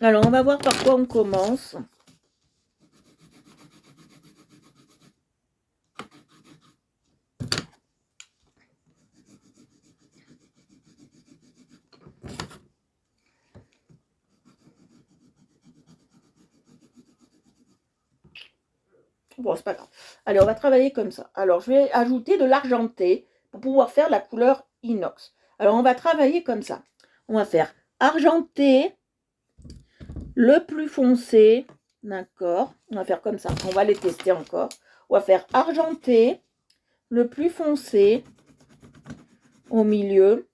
Alors, on va voir par quoi on commence. Bon, c'est pas grave. Allez, on va travailler comme ça. Alors, je vais ajouter de l'argenté pour pouvoir faire la couleur inox. Alors, on va travailler comme ça. On va faire argenté, le plus foncé, d'accord. On va faire comme ça. On va les tester encore. On va faire argenté, le plus foncé au milieu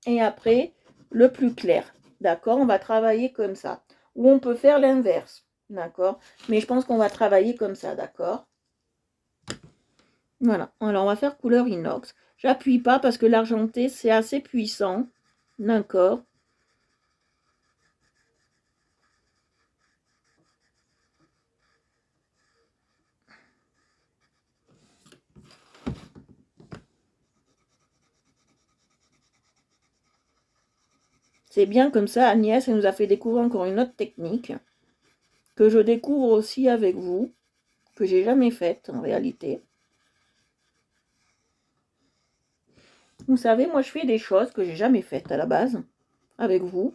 et après le plus clair. D'accord, on va travailler comme ça. Ou on peut faire l'inverse. D'accord, mais je pense qu'on va travailler comme ça. D'accord. Voilà, alors on va faire couleur inox. J'appuie pas parce que l'argenté c'est assez puissant. D'accord. C'est bien comme ça, Agnès, elle nous a fait découvrir encore une autre technique que je découvre aussi avec vous, que j'ai jamais faite en réalité. Vous savez, moi je fais des choses que j'ai jamais faites à la base avec vous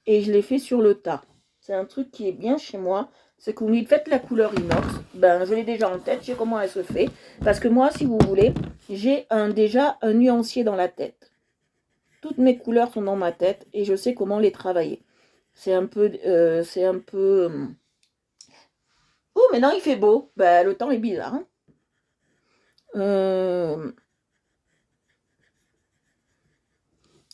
et je les fais sur le tas. C'est un truc qui est bien chez moi, c'est que vous me dites faites la couleur inox, ben je l'ai déjà en tête, je sais comment elle se fait, parce que moi si vous voulez, j'ai déjà un nuancier dans la tête. Toutes mes couleurs sont dans ma tête et je sais comment les travailler. C'est un peu... Oh, maintenant il fait beau. Ben, le temps est bizarre. Hein.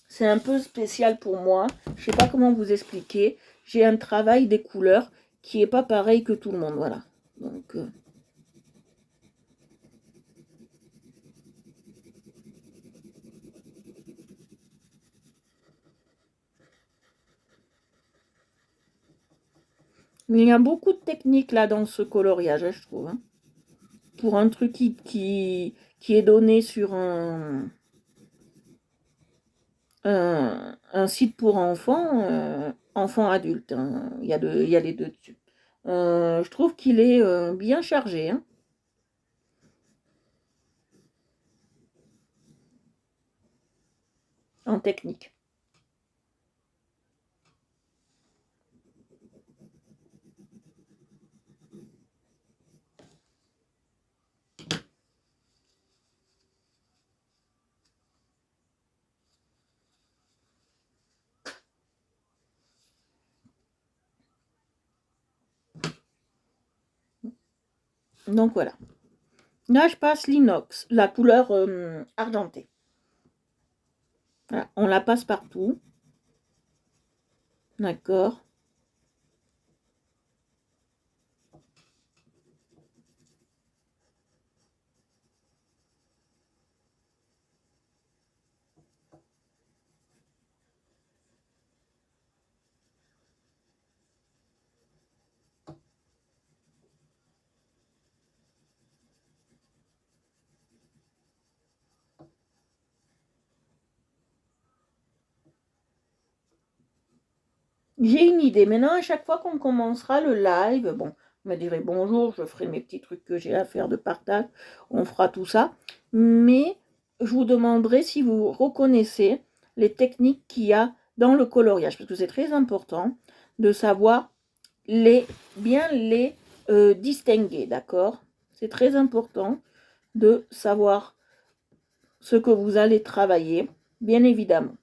C'est un peu spécial pour moi. Je sais pas comment vous expliquer. J'ai un travail des couleurs qui est pas pareil que tout le monde. Voilà. Donc... Mais il y a beaucoup de techniques là dans ce coloriage, je trouve. Hein. Pour un truc qui est donné sur un site pour enfants, enfants adultes. Hein. Il y a les deux dessus. Je trouve qu'il est bien chargé hein, en technique. Donc voilà. Là, je passe l'inox, la couleur argentée. Voilà, on la passe partout. D'accord. J'ai une idée. Maintenant, à chaque fois qu'on commencera le live, bon, Vous me direz bonjour, je ferai mes petits trucs que j'ai à faire de partage, on fera tout ça. Mais je vous demanderai si vous reconnaissez les techniques qu'il y a dans le coloriage, parce que c'est très important de savoir bien les distinguer, d'accord? C'est très important de savoir ce que vous allez travailler, bien évidemment.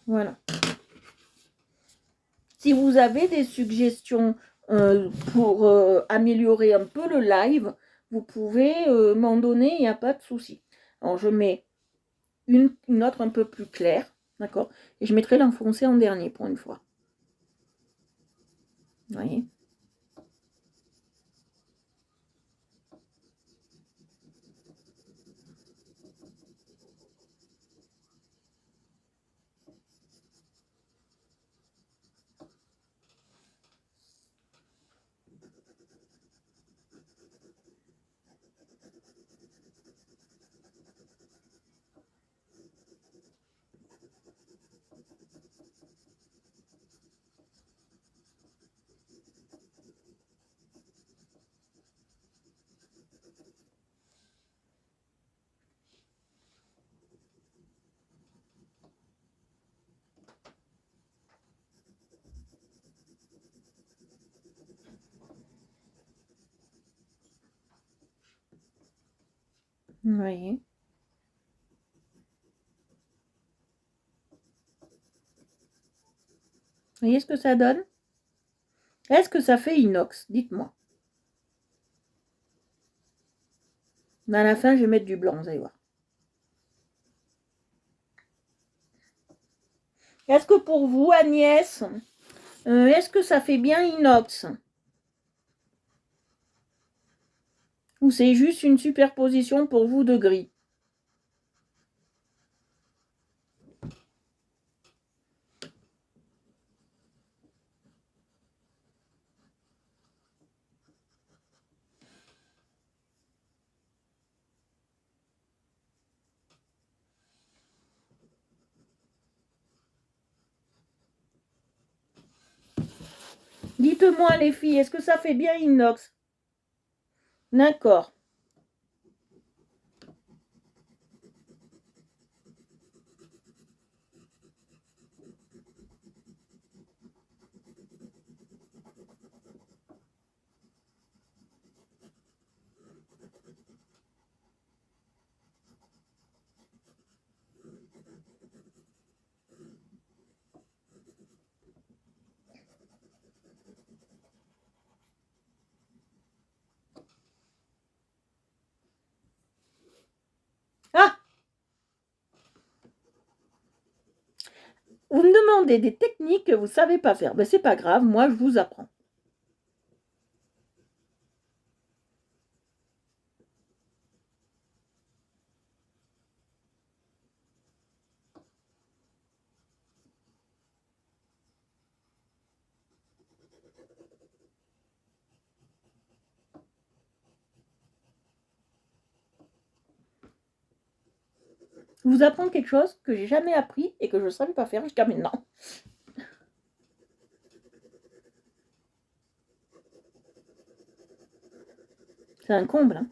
Voilà. Si vous avez des suggestions pour améliorer un peu le live, vous pouvez m'en donner, il n'y a pas de souci. Alors je mets une autre un peu plus claire, d'accord? Et je mettrai l'enfoncé en dernier pour une fois. Vous voyez? Vous voyez? Vous voyez ce que ça donne? Est-ce que ça fait inox? Dites-moi. Mais à la fin, je vais mettre du blanc, vous allez voir. Est-ce que pour vous, Agnès, est-ce que ça fait bien inox? Ou c'est juste une superposition pour vous de gris? Dites-moi les filles, est-ce que ça fait bien inox? D'accord. Ah! Vous me demandez des techniques que vous ne savez pas faire. Ben, c'est pas grave, moi je vous apprends. Vous apprendre quelque chose que j'ai jamais appris et que je ne savais pas faire jusqu'à maintenant. C'est un comble, hein.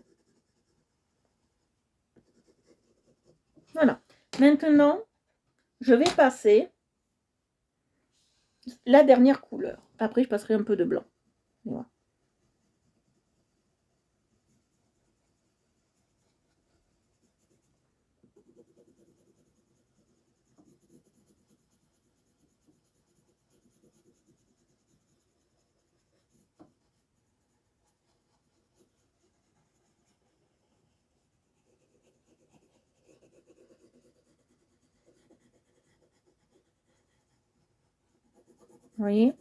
Voilà. Maintenant, je vais passer la dernière couleur. Après, je passerai un peu de blanc. Voilà. Vous voyez?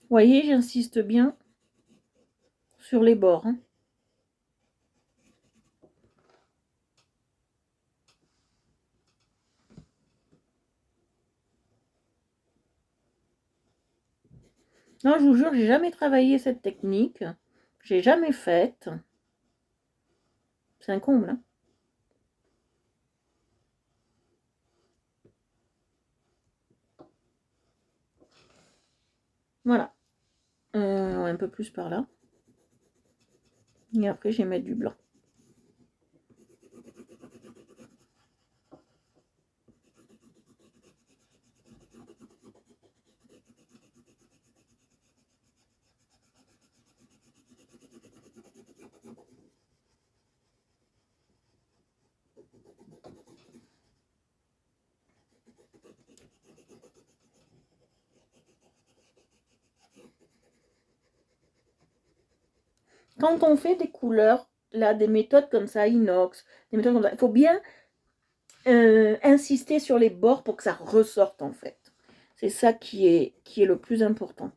Voyez, j'insiste bien sur les bords. Hein. Non, je vous jure, j'ai jamais travaillé cette technique. J'ai jamais faite. C'est un comble. Hein. Voilà. Un peu plus par là. Et après, je vais mettre du blanc. Quand on fait des couleurs, là, des méthodes comme ça, inox, des méthodes comme ça, il faut bien insister sur les bords pour que ça ressorte en fait. C'est ça qui est le plus important.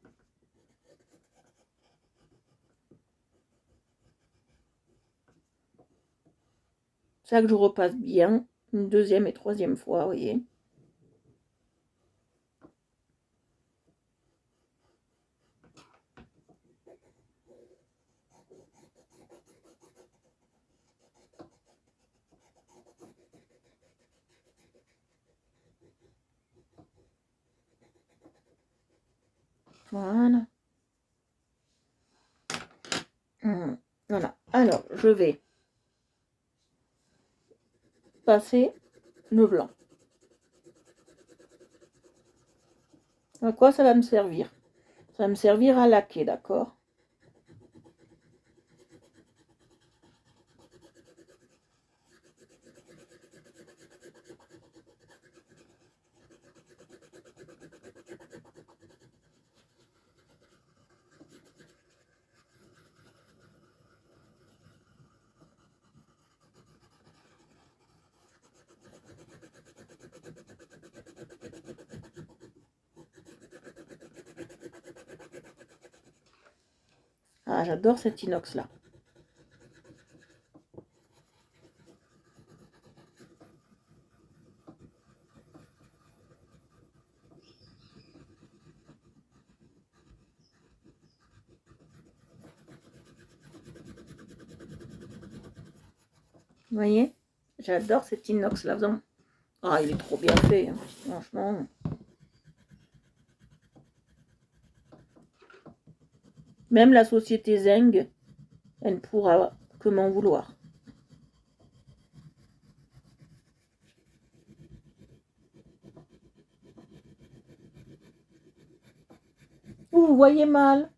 C'est ça que je repasse bien, une deuxième et troisième fois, vous voyez. Voilà. Voilà. Alors, je vais passer le blanc. À quoi ça va me servir? Ça va me servir à laquer, d'accord? Ah, j'adore cet inox-là. Vous voyez? J'adore cet inox-là. Ah, il est trop bien fait, hein, franchement. Même la société Zeng, elle ne pourra que m'en vouloir. Vous voyez mal.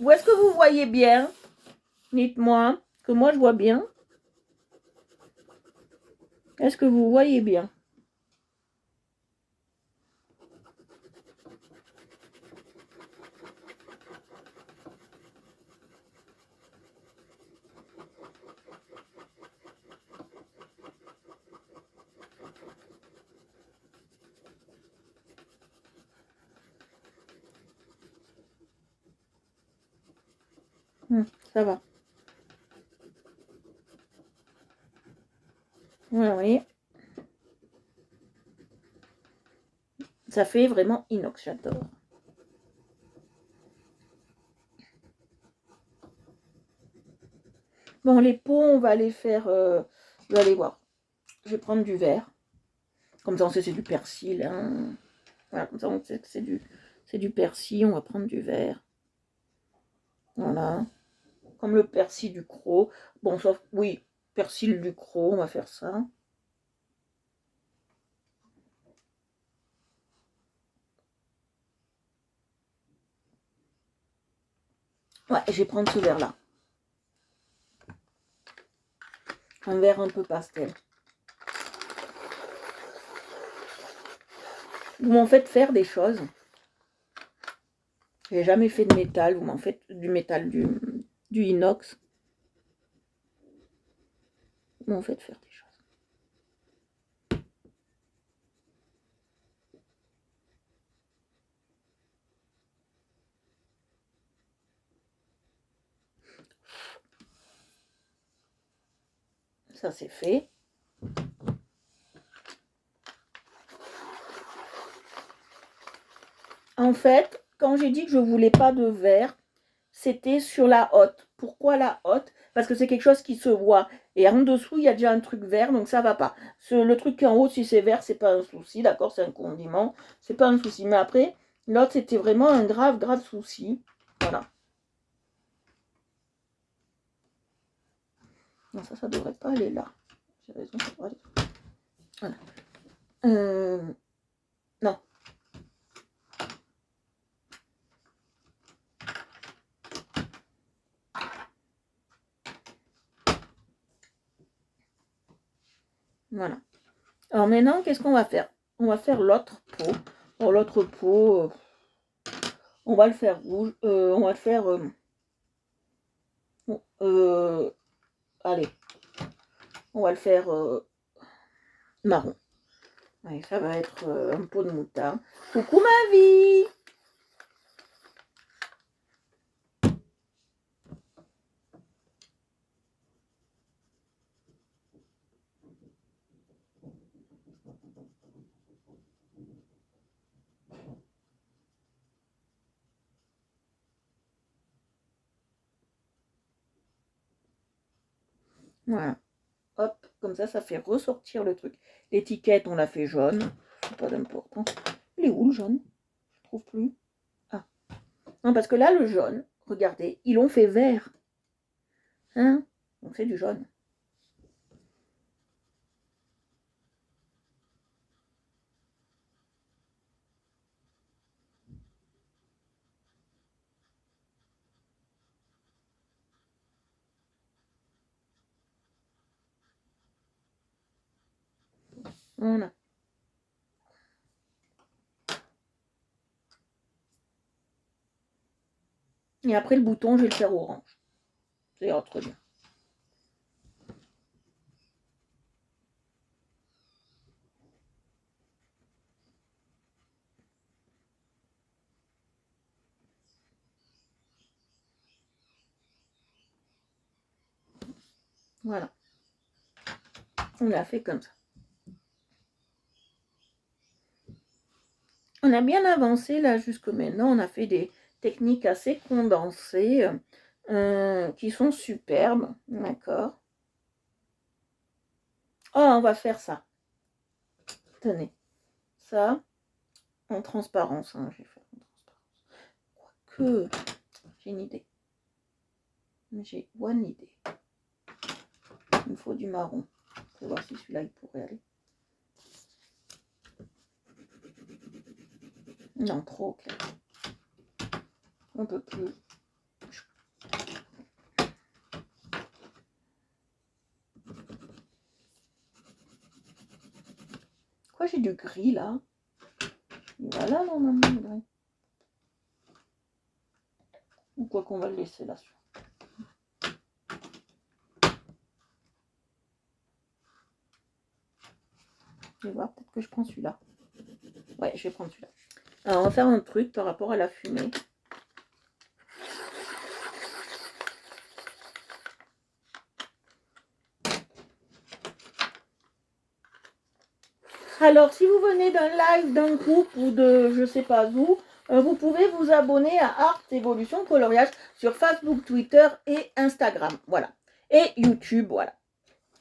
Où est-ce que vous voyez bien? Dites-moi, que moi je vois bien. Est-ce que vous voyez bien? Ça va. Voilà, vous voyez. Ça fait vraiment inox, j'adore. Bon, les pots, on va les faire... vous allez voir. Je vais prendre du verre. Comme ça, on sait que c'est du persil. Hein. Voilà, comme ça, on sait que c'est du persil. On va prendre du vert. Voilà. Comme le persil du croc. Bon, sauf, oui, persil du croc, on va faire ça. Ouais, je vais prendre ce vert-là. Un vert un peu pastel. Vous m'en faites faire des choses. J'ai jamais fait de métal. Vous m'en faites du métal, du inox. Vous m'en faites faire des choses. Ça, c'est fait. En fait, quand j'ai dit que je voulais pas de vert, c'était sur la hotte. Pourquoi la hotte? Parce que c'est quelque chose qui se voit. Et en dessous, il y a déjà un truc vert, donc ça va pas. Le truc en haut, si c'est vert, c'est pas un souci, d'accord? C'est un condiment, c'est pas un souci. Mais après, l'autre, c'était vraiment un grave, grave souci. Voilà. Non, ça devrait pas aller là. J'ai raison, ça devrait aller. Voilà. Non. Voilà. Alors maintenant, qu'est-ce qu'on va faire? On va faire l'autre pot. Bon, l'autre pot, on va le faire rouge. On va le faire... allez. On va le faire marron. Allez, ça va être un pot de moutarde. Coucou ma vie! Voilà. Hop, comme ça fait ressortir le truc. L'étiquette, on l'a fait jaune. C'est pas d'importance. Il est où le jaune? Je trouve plus. Ah. Non, parce que là, le jaune, regardez, ils l'ont fait vert. Hein? Donc c'est du jaune. Voilà. Et après, le bouton, je vais le faire orange. C'est très bien. Voilà. On l'a fait comme ça. On a bien avancé là jusque maintenant. On a fait des techniques assez condensées qui sont superbes. D'accord. Oh, on va faire ça. Tenez. Ça, en transparence. Hein, je vais faire en transparence. Quoique, j'ai une idée. J'ai une idée. Il me faut du marron. Je vais voir si celui-là, il pourrait aller. Non, trop clair. Un peu plus. Quoi, j'ai du gris là? Voilà, normalement, le gris. Ou quoi qu'on va le laisser là-dessus. Je vais voir, peut-être que je prends celui-là. Ouais, je vais prendre celui-là. Alors, on va faire un truc par rapport à la fumée. Alors, si vous venez d'un live, d'un groupe ou de je sais pas où, vous pouvez vous abonner à Art Evolution Coloriage sur Facebook, Twitter et Instagram. Voilà. Et YouTube, voilà.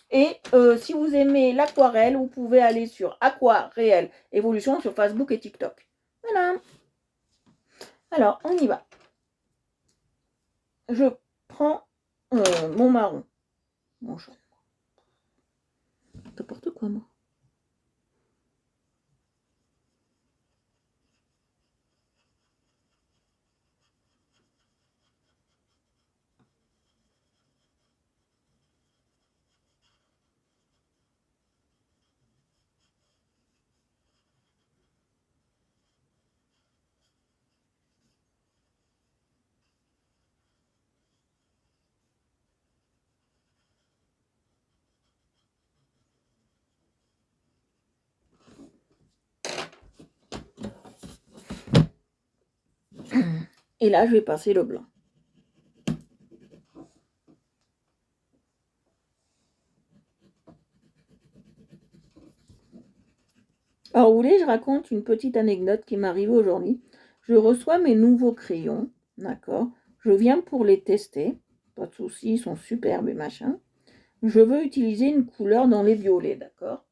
Et si vous aimez l'aquarelle, vous pouvez aller sur Aquarelle Evolution sur Facebook et TikTok. Voilà. Alors, on y va. Je prends mon marron. Mon jaune. N'importe quoi, moi. Et là, je vais passer le blanc. Alors, vous voulez, je raconte une petite anecdote qui m'est arrivée aujourd'hui. Je reçois mes nouveaux crayons, d'accord. Je viens pour les tester. Pas de souci, ils sont superbes et machin. Je veux utiliser une couleur dans les violets, d'accord.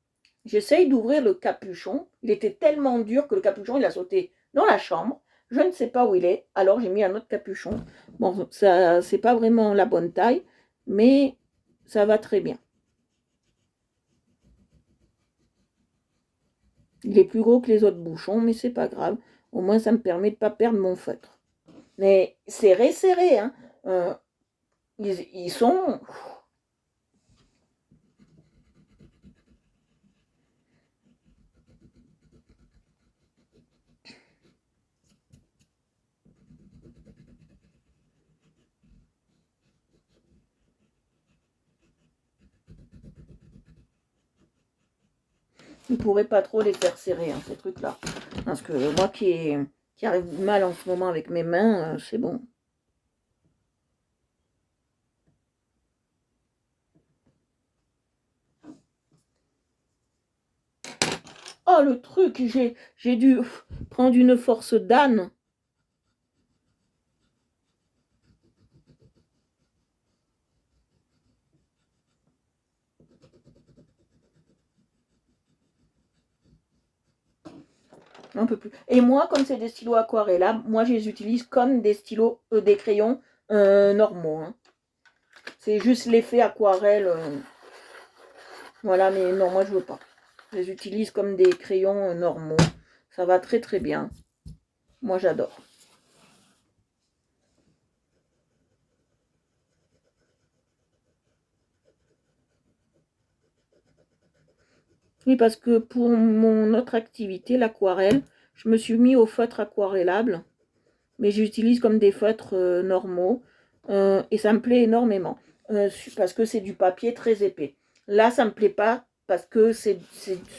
J'essaye d'ouvrir le capuchon. Il était tellement dur que le capuchon, il a sauté dans la chambre. Je ne sais pas où il est. Alors, j'ai mis un autre capuchon. Bon, ça, c'est pas vraiment la bonne taille, mais ça va très bien. Il est plus gros que les autres bouchons, mais c'est pas grave. Au moins, ça me permet de ne pas perdre mon feutre. Mais serré, serré, hein. Ils sont... Vous ne pourrez pas trop les faire serrer, hein, ces trucs-là. Parce que moi qui arrive mal en ce moment avec mes mains, c'est bon. Oh, le truc, j'ai dû prendre une force d'âne. Un peu plus. Et moi, comme c'est des stylos aquarellables, moi je les utilise comme des stylos, des crayons normaux. Hein. C'est juste l'effet aquarelle. Voilà, mais non, moi je veux pas. Je les utilise comme des crayons normaux. Ça va très très bien. Moi j'adore. Oui, parce que pour mon autre activité, l'aquarelle, je me suis mis au feutre aquarellable. Mais j'utilise comme des feutres normaux. Et ça me plaît énormément. Parce que c'est du papier très épais. Là, ça me plaît pas parce que c'est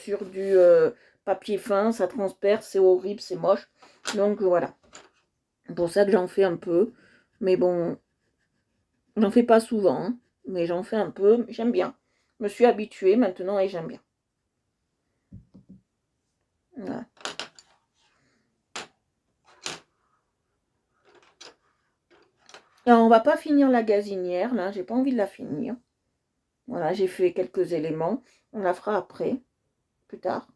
sur du papier fin, ça transperce, c'est horrible, c'est moche. Donc voilà. C'est pour ça que j'en fais un peu. Mais bon, j'en fais pas souvent. Hein, mais j'en fais un peu. J'aime bien. Je me suis habituée maintenant et j'aime bien. Voilà. Alors, on va pas finir la gazinière, là. J'ai pas envie de la finir. Voilà, j'ai fait quelques éléments. On la fera après, plus tard.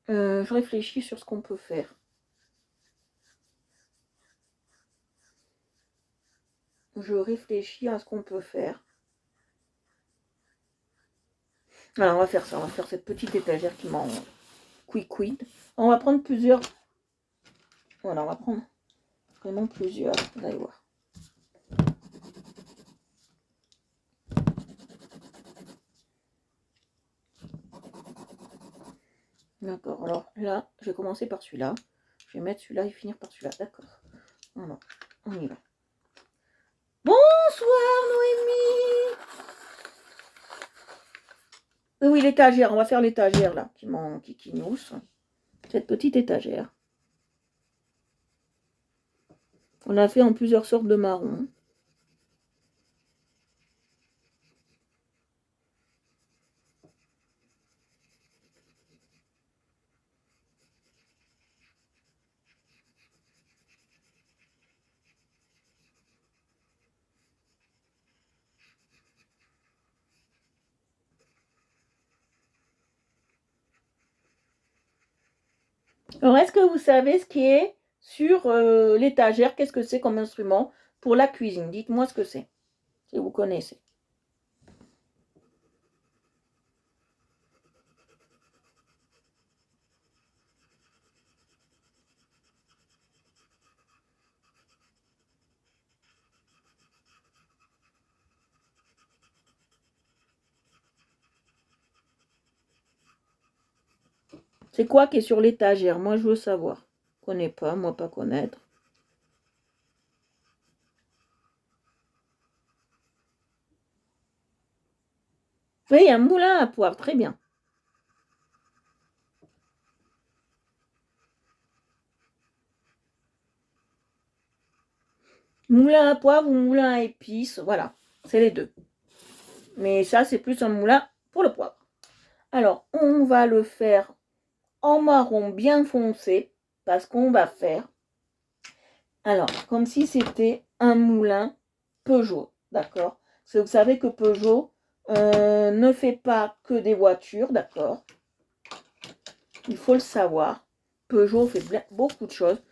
Je réfléchis sur ce qu'on peut faire. Je réfléchis à ce qu'on peut faire. Alors, on va faire ça. On va faire cette petite étagère qui m'en quick. On va prendre plusieurs. Voilà, on va prendre vraiment plusieurs. Vous allez voir. D'accord. Alors là, je vais commencer par celui-là. Je vais mettre celui-là et finir par celui-là. D'accord. Voilà. On y va. Bonsoir, Noémie. Oui, l'étagère. On va faire l'étagère là, qui nous. Cette petite étagère. On l'a fait en plusieurs sortes de marrons. Alors, est-ce que vous savez ce qui est sur l'étagère? Qu'est-ce que c'est comme instrument pour la cuisine? Dites-moi ce que c'est, si vous connaissez. C'est quoi qui est sur l'étagère? Moi, je veux savoir. Je connais pas, moi pas connaître. Oui, un moulin à poivre, très bien. Moulin à poivre ou moulin à épices, voilà, c'est les deux. Mais ça, c'est plus un moulin pour le poivre. Alors, on va le faire en marron bien foncé, parce qu'on va faire, alors, comme si c'était un moulin Peugeot, d'accord? Parce que vous savez que Peugeot ne fait pas que des voitures, d'accord? Il faut le savoir. Peugeot fait beaucoup de choses.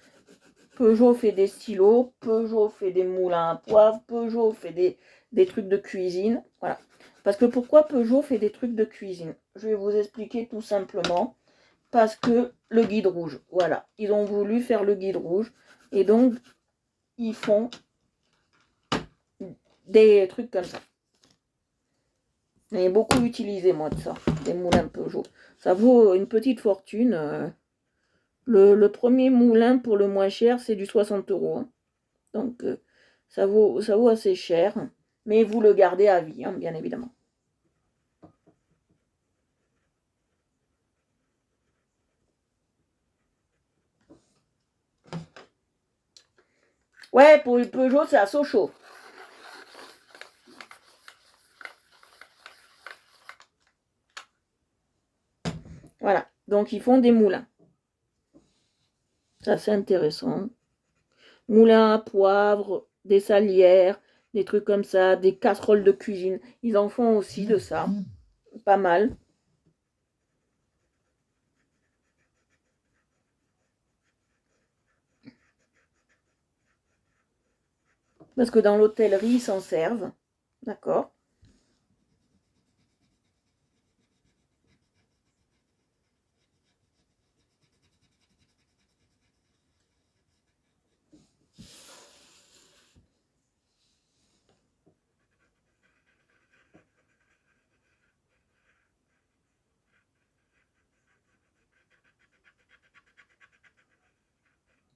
Peugeot fait des stylos, Peugeot fait des moulins à poivre, Peugeot fait des trucs de cuisine. Voilà. Parce que pourquoi Peugeot fait des trucs de cuisine? Je vais vous expliquer tout simplement. Parce que le guide rouge, voilà. Ils ont voulu faire le guide rouge. Et donc, ils font des trucs comme ça. J'ai beaucoup utilisé, moi, de ça. Des moulins Peugeot. Ça vaut une petite fortune. Le premier moulin pour le moins cher, c'est du 60 euros. Hein. Donc, ça vaut assez cher. Mais vous le gardez à vie, hein, bien évidemment. Ouais, pour le Peugeot, c'est à Sochaux. Voilà. Donc, ils font des moulins. Ça, c'est intéressant. Moulins à poivre, des salières, des trucs comme ça, des casseroles de cuisine. Ils en font aussi de ça. Pas mal. Parce que dans l'hôtellerie, ils s'en servent. D'accord.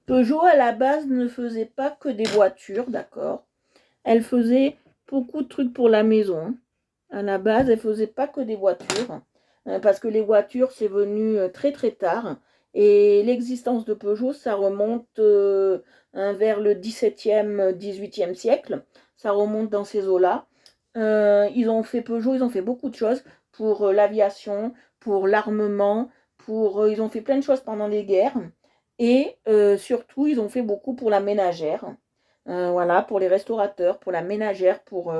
Peugeot, à la base, ne faisait pas que des voitures, d'accord. Elle faisait beaucoup de trucs pour la maison. À la base, elle faisait pas que des voitures. Parce que les voitures, c'est venu très très tard. Et l'existence de Peugeot, ça remonte vers le 17e, 18e siècle. Ça remonte dans ces eaux-là. Ils ont fait Peugeot, ils ont fait beaucoup de choses pour l'aviation, pour l'armement, ils ont fait plein de choses pendant les guerres. Et surtout, ils ont fait beaucoup pour la ménagère. Voilà, pour les restaurateurs, pour la ménagère, pour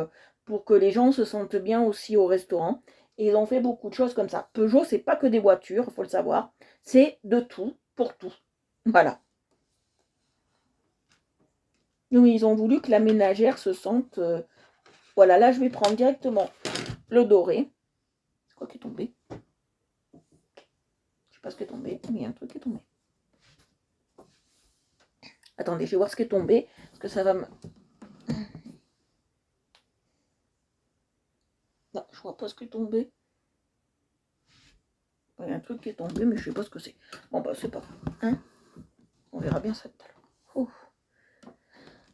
que les gens se sentent bien aussi au restaurant. Et ils ont fait beaucoup de choses comme ça. Peugeot, c'est pas que des voitures, il faut le savoir. C'est de tout, pour tout. Voilà. Oui, ils ont voulu que la ménagère se sente. Voilà, là, je vais prendre directement le doré. C'est quoi qui est tombé? Je sais pas ce qui est tombé, mais il y a un truc qui est tombé. Attendez, je vais voir ce qui est tombé, parce que ça va me. Non, je vois pas ce qui est tombé. Il y a un truc qui est tombé, mais je sais pas ce que c'est. Bon, bah, c'est pas grave. Hein, on verra bien ça tout à l'heure.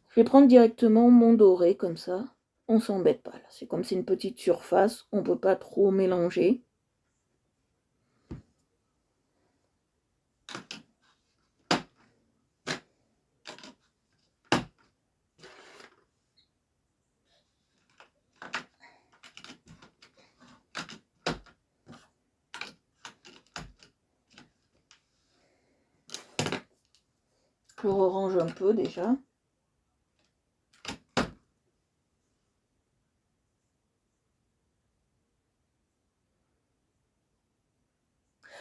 Je vais prendre directement mon doré, comme ça. On s'embête pas, là. C'est comme c'est une petite surface, on peut pas trop mélanger. Je le range un peu déjà.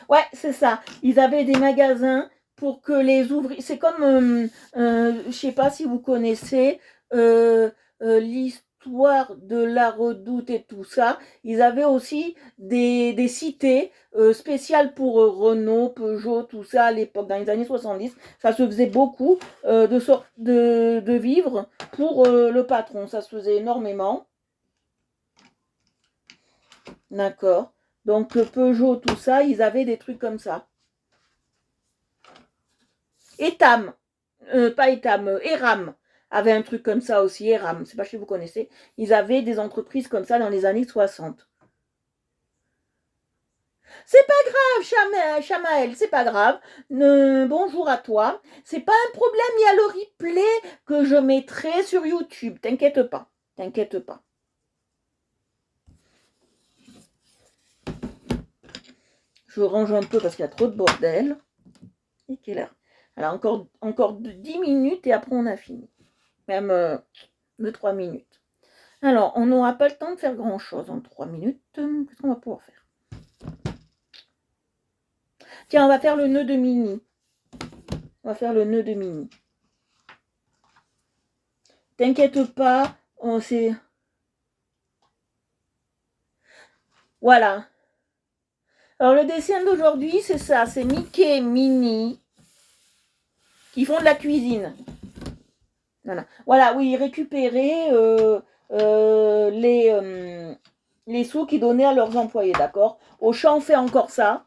Ouais, c'est ça. Ils avaient des magasins pour que les ouvriers... C'est comme, je sais pas si vous connaissez l'histoire de la Redoute et tout ça. Ils avaient aussi des cités spéciales pour Renault, Peugeot, tout ça à l'époque, dans les années 70. Ça se faisait beaucoup de vivres pour le patron. Ça se faisait énormément. D'accord. Donc Peugeot, tout ça, ils avaient des trucs comme ça. Etam, pas Etam, Eram avait un truc comme ça aussi, Eram, je sais pas si vous connaissez. Ils avaient des entreprises comme ça dans les années 60. C'est pas grave, Chamaël, c'est pas grave. Bonjour à toi. C'est pas un problème, il y a le replay que je mettrai sur YouTube. T'inquiète pas, t'inquiète pas. Je range un peu parce qu'il y a trop de bordel. Et quelle heure? Alors encore 10 minutes et après on a fini. Même 2-3 minutes. Alors, on n'aura pas le temps de faire grand chose en 3 minutes. Qu'est-ce qu'on va pouvoir faire? Tiens, on va faire le nœud de Mini. On va faire le nœud de Mini. T'inquiète pas, on sait. Voilà. Alors, le dessin d'aujourd'hui, c'est ça. C'est Mickey et Minnie qui font de la cuisine. Voilà, oui, récupérer les sous qu'ils donnaient à leurs employés, d'accord? Auchan fait encore ça.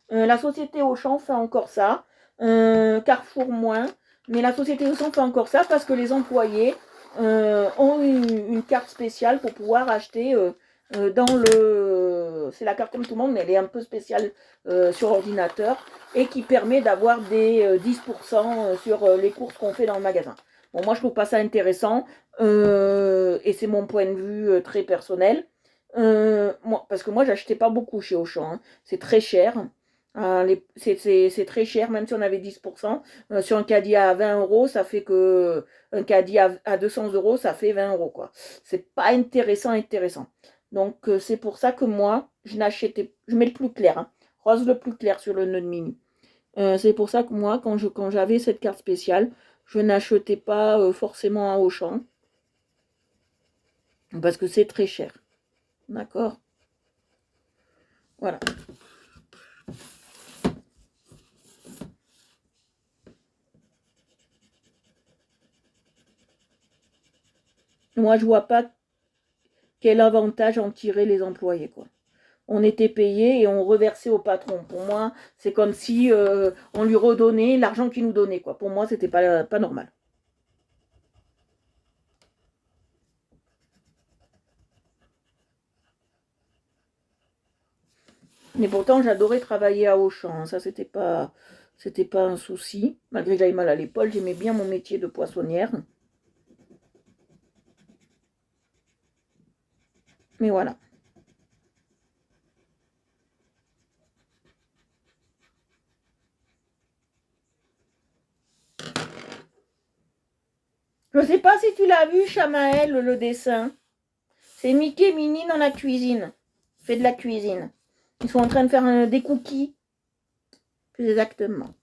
La société Auchan fait encore ça. Carrefour moins. Mais la société Auchan fait encore ça parce que les employés ont une carte spéciale pour pouvoir acheter dans le... C'est la carte comme tout le monde, mais elle est un peu spéciale sur ordinateur et qui permet d'avoir des 10% sur les courses qu'on fait dans le magasin. Bon, moi, je trouve pas ça intéressant et c'est mon point de vue très personnel. Parce que moi, j'achetais pas beaucoup chez Auchan. Hein. C'est très cher. C'est très cher, même si on avait 10%. Sur un caddie à 20 euros, ça fait que un caddie à 200 euros, ça fait 20 euros. Quoi. C'est pas intéressant. Donc, c'est pour ça que moi, je mets le plus clair. Hein, rose le plus clair sur le nœud de Mini. C'est pour ça que moi, quand j'avais cette carte spéciale, je n'achetais pas forcément à Auchan. Parce que c'est très cher. D'accord? Voilà. Moi, je vois pas quel avantage en tirer les employés, quoi. On était payé et on reversait au patron. Pour moi, c'est comme si on lui redonnait l'argent qu'il nous donnait, quoi. Pour moi, c'était pas normal. Mais pourtant, j'adorais travailler à Auchan. Hein. Ça, c'était pas un souci. Malgré que j'avais mal à l'épaule, j'aimais bien mon métier de poissonnière. Mais voilà. Je ne sais pas si tu l'as vu, Chamaël, le dessin. C'est Mickey et Minnie dans la cuisine. Fait de la cuisine. Ils sont en train de faire des cookies. Plus exactement.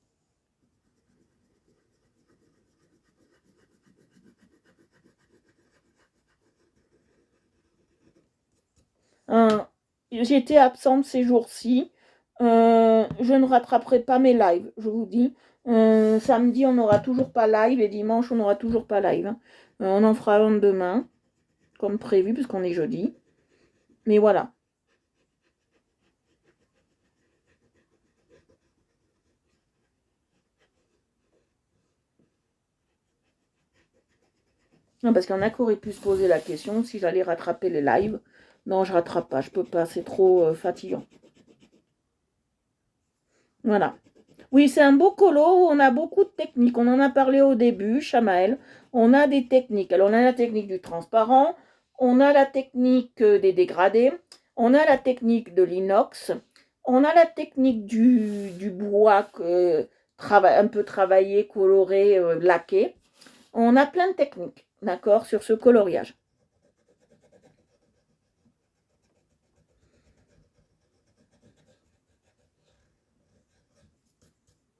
J'étais absente ces jours-ci. Je ne rattraperai pas mes lives, je vous dis. Samedi, on n'aura toujours pas live et dimanche, on n'aura toujours pas live. Hein. On en fera un demain, comme prévu, puisqu'on est jeudi. Mais voilà. Non, parce qu'il y en a qui auraient pu se poser la question si j'allais rattraper les lives. Non, je rattrape pas, je peux pas, c'est trop fatigant. Voilà. Oui, c'est un beau colo où on a beaucoup de techniques. On en a parlé au début, Chamaël. On a des techniques. Alors, on a la technique du transparent, on a la technique des dégradés, on a la technique de l'inox, on a la technique du bois un peu travaillé, coloré, laqué. On a plein de techniques, d'accord, sur ce coloriage.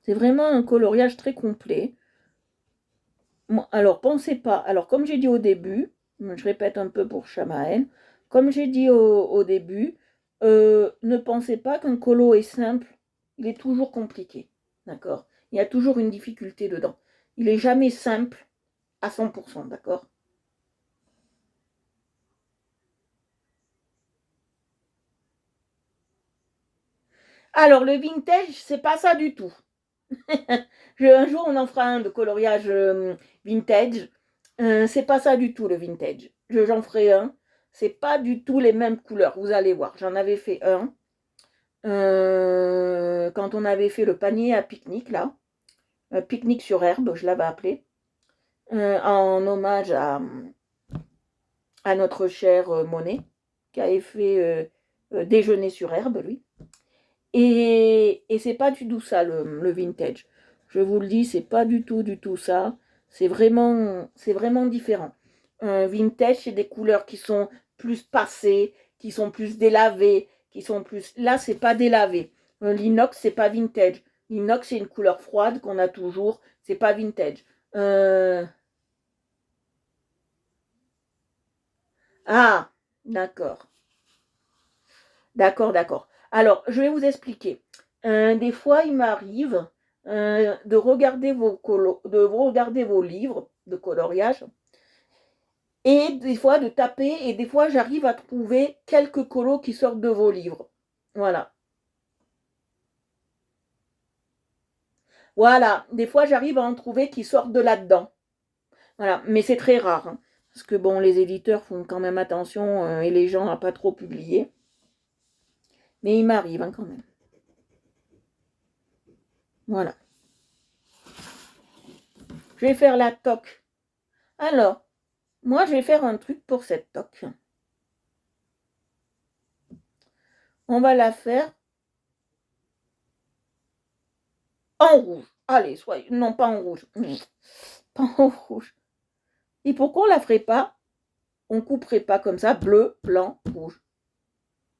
C'est vraiment un coloriage très complet. Alors, pensez pas. Alors, comme j'ai dit au début, je répète un peu pour Chamaël, comme j'ai dit au début, ne pensez pas qu'un colo est simple. Il est toujours compliqué. D'accord? Il y a toujours une difficulté dedans. Il est jamais simple à 100%. D'accord? Alors, le vintage, c'est pas ça du tout. Un jour, on en fera un de coloriage vintage. C'est pas ça du tout, le vintage. J'en ferai un. C'est pas du tout les mêmes couleurs. Vous allez voir. J'en avais fait un. Quand on avait fait le panier à pique-nique, là. Pique-nique sur herbe, je l'avais appelé. En hommage à notre cher Monet, qui avait fait déjeuner sur herbe, lui. Et c'est pas du tout ça, le vintage. Je vous le dis, c'est pas du tout ça. C'est vraiment différent. Un vintage, c'est des couleurs qui sont plus passées, qui sont plus délavées, qui sont plus... Là, c'est pas délavé. L'inox, c'est pas vintage. L'inox, c'est une couleur froide qu'on a toujours. C'est pas vintage. Ah, d'accord. D'accord. Alors, je vais vous expliquer. Des fois, il m'arrive de regarder vos livres de coloriage et des fois de taper et des fois, j'arrive à trouver quelques colos qui sortent de vos livres. Voilà. Voilà. Des fois, j'arrive à en trouver qui sortent de là-dedans. Voilà. Mais c'est très rare. Hein, parce que bon, les éditeurs font quand même attention et les gens à pas trop publier. Mais il m'arrive hein, quand même. Voilà. Je vais faire la toque. Alors, moi, je vais faire un truc pour cette toque. On va la faire en rouge. Allez, soyez... Non, pas en rouge. Pas en rouge. Et pourquoi on la ferait pas? On couperait pas comme ça, bleu, blanc, rouge.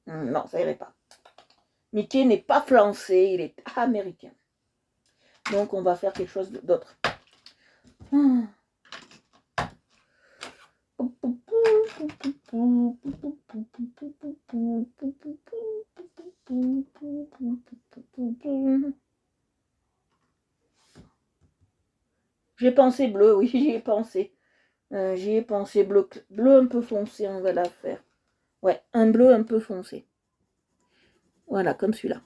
Non, ça irait pas. Mickey n'est pas français, il est américain. Donc, on va faire quelque chose d'autre. J'ai pensé bleu, oui, j'y ai pensé. J'y ai pensé bleu, bleu un peu foncé, on va la faire. Ouais, un bleu un peu foncé. Voilà, comme celui-là.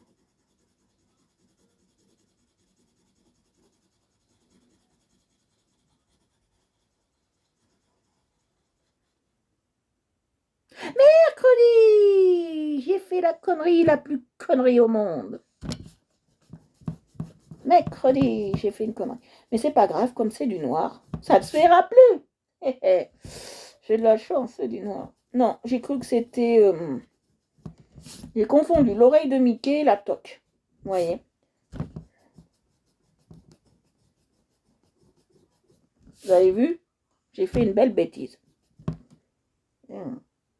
Mercredi! J'ai fait la connerie la plus connerie au monde. Mercredi, j'ai fait une connerie. Mais c'est pas grave, comme c'est du noir, ça ne se verra plus. J'ai de la chance, c'est du noir. Non, j'ai cru que c'était... J'ai confondu l'oreille de Mickey et la toque. Vous voyez? Vous avez vu? J'ai fait une belle bêtise.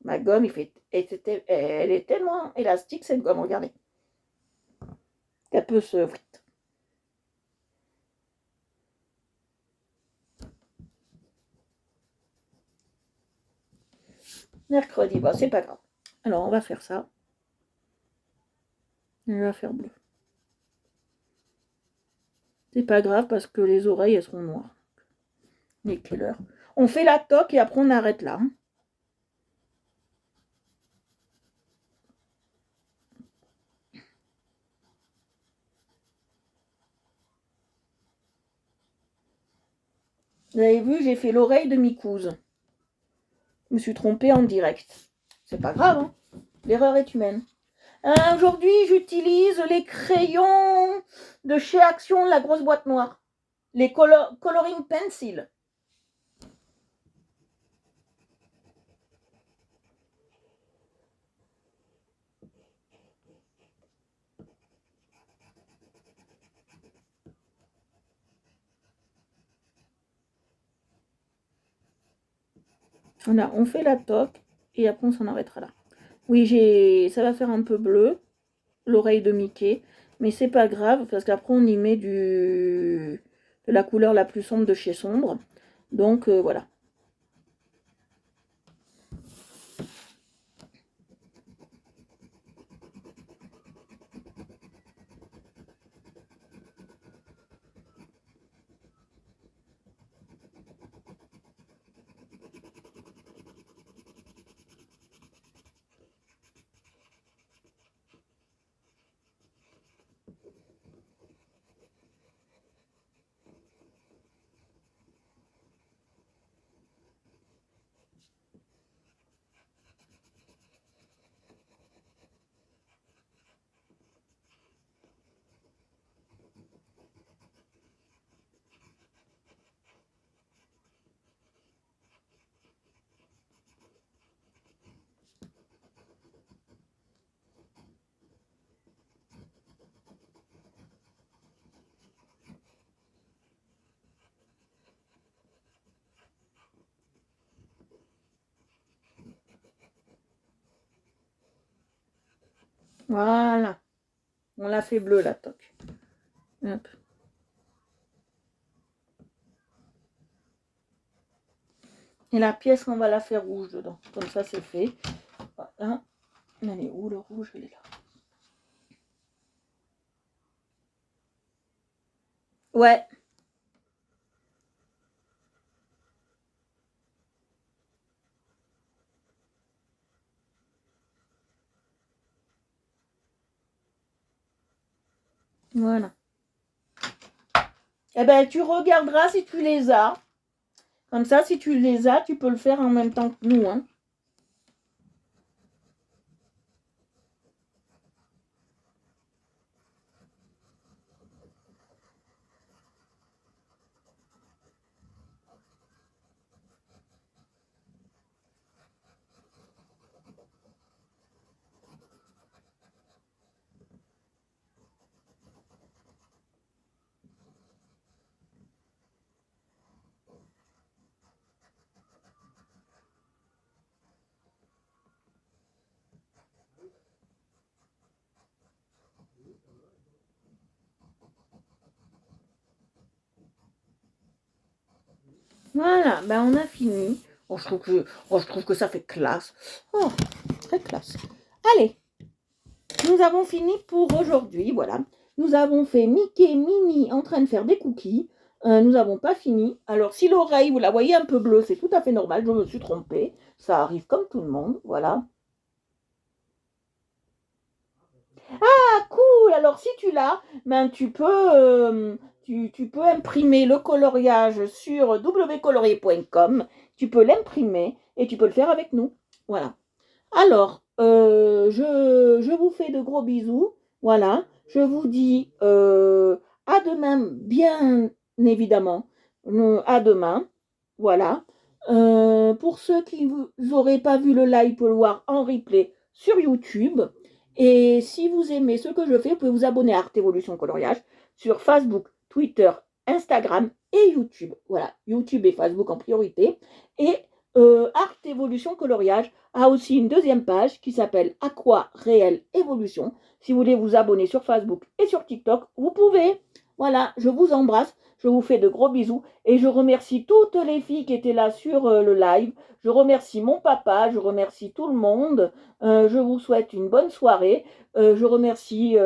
Ma gomme, elle est tellement élastique, cette gomme, regardez. Elle peut se... Mercredi, bah c'est pas grave. Alors, on va faire ça. On va faire bleu. C'est pas grave parce que les oreilles, elles seront noires. Il est quelle heure? On fait la toque et après on arrête là. Hein. Vous avez vu, j'ai fait l'oreille de Mikouz. Je me suis trompée en direct. C'est pas grave, hein. L'erreur est humaine. Aujourd'hui, j'utilise les crayons de chez Action, la grosse boîte noire. Les coloring pencil. Voilà, on fait la toque et après on s'en arrêtera là. Oui, ça va faire un peu bleu, l'oreille de Mickey. Mais c'est pas grave, parce qu'après on y met de la couleur la plus sombre de chez Sombre. Donc voilà. Voilà. On l'a fait bleu la toque. Hop. Et la pièce, on va la faire rouge dedans. Comme ça, c'est fait. Voilà. Elle est où le rouge? Elle est là. Ouais. Voilà. Eh ben, tu regarderas si tu les as. Comme ça, si tu les as, tu peux le faire en même temps que nous, hein. Voilà, ben on a fini. Oh, je trouve que ça fait classe. Oh, très classe. Allez, nous avons fini pour aujourd'hui. Voilà. Nous avons fait Mickey, Minnie en train de faire des cookies. Nous n'avons pas fini. Alors, si l'oreille, vous la voyez un peu bleue, c'est tout à fait normal. Je me suis trompée. Ça arrive comme tout le monde. Voilà. Ah, cool! Alors, si tu l'as, ben, tu peux imprimer le coloriage sur wcolorier.com. Tu peux l'imprimer et tu peux le faire avec nous. Voilà. Alors, je vous fais de gros bisous. Voilà. Je vous dis à demain, bien évidemment. À demain. Voilà. Pour ceux qui n'auraient pas vu le live, pour le voir en replay sur YouTube. Et si vous aimez ce que je fais, vous pouvez vous abonner à Art Evolution Coloriage sur Facebook, Twitter, Instagram et YouTube. Voilà, YouTube et Facebook en priorité. Et Art Evolution Coloriage a aussi une deuxième page qui s'appelle Aqua Réel Evolution. Si vous voulez vous abonner sur Facebook et sur TikTok, vous pouvez. Voilà, je vous embrasse, je vous fais de gros bisous et je remercie toutes les filles qui étaient là sur le live. Je remercie mon papa, je remercie tout le monde. Je vous souhaite une bonne soirée. Je remercie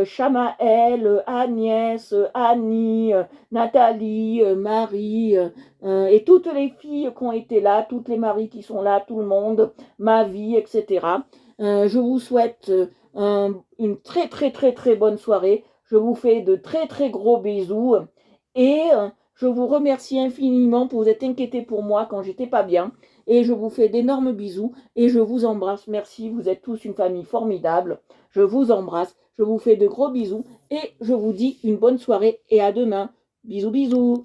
Chamaël, Agnès, Annie, Nathalie, Marie et toutes les filles qui ont été là, toutes les maris qui sont là, tout le monde, ma vie, etc. Je vous souhaite une très très très très bonne soirée. Je vous fais de très très gros bisous et je vous remercie infiniment pour vous être inquiétés pour moi quand j'étais pas bien. Et je vous fais d'énormes bisous et je vous embrasse. Merci, vous êtes tous une famille formidable. Je vous embrasse, je vous fais de gros bisous et je vous dis une bonne soirée et à demain. Bisous bisous.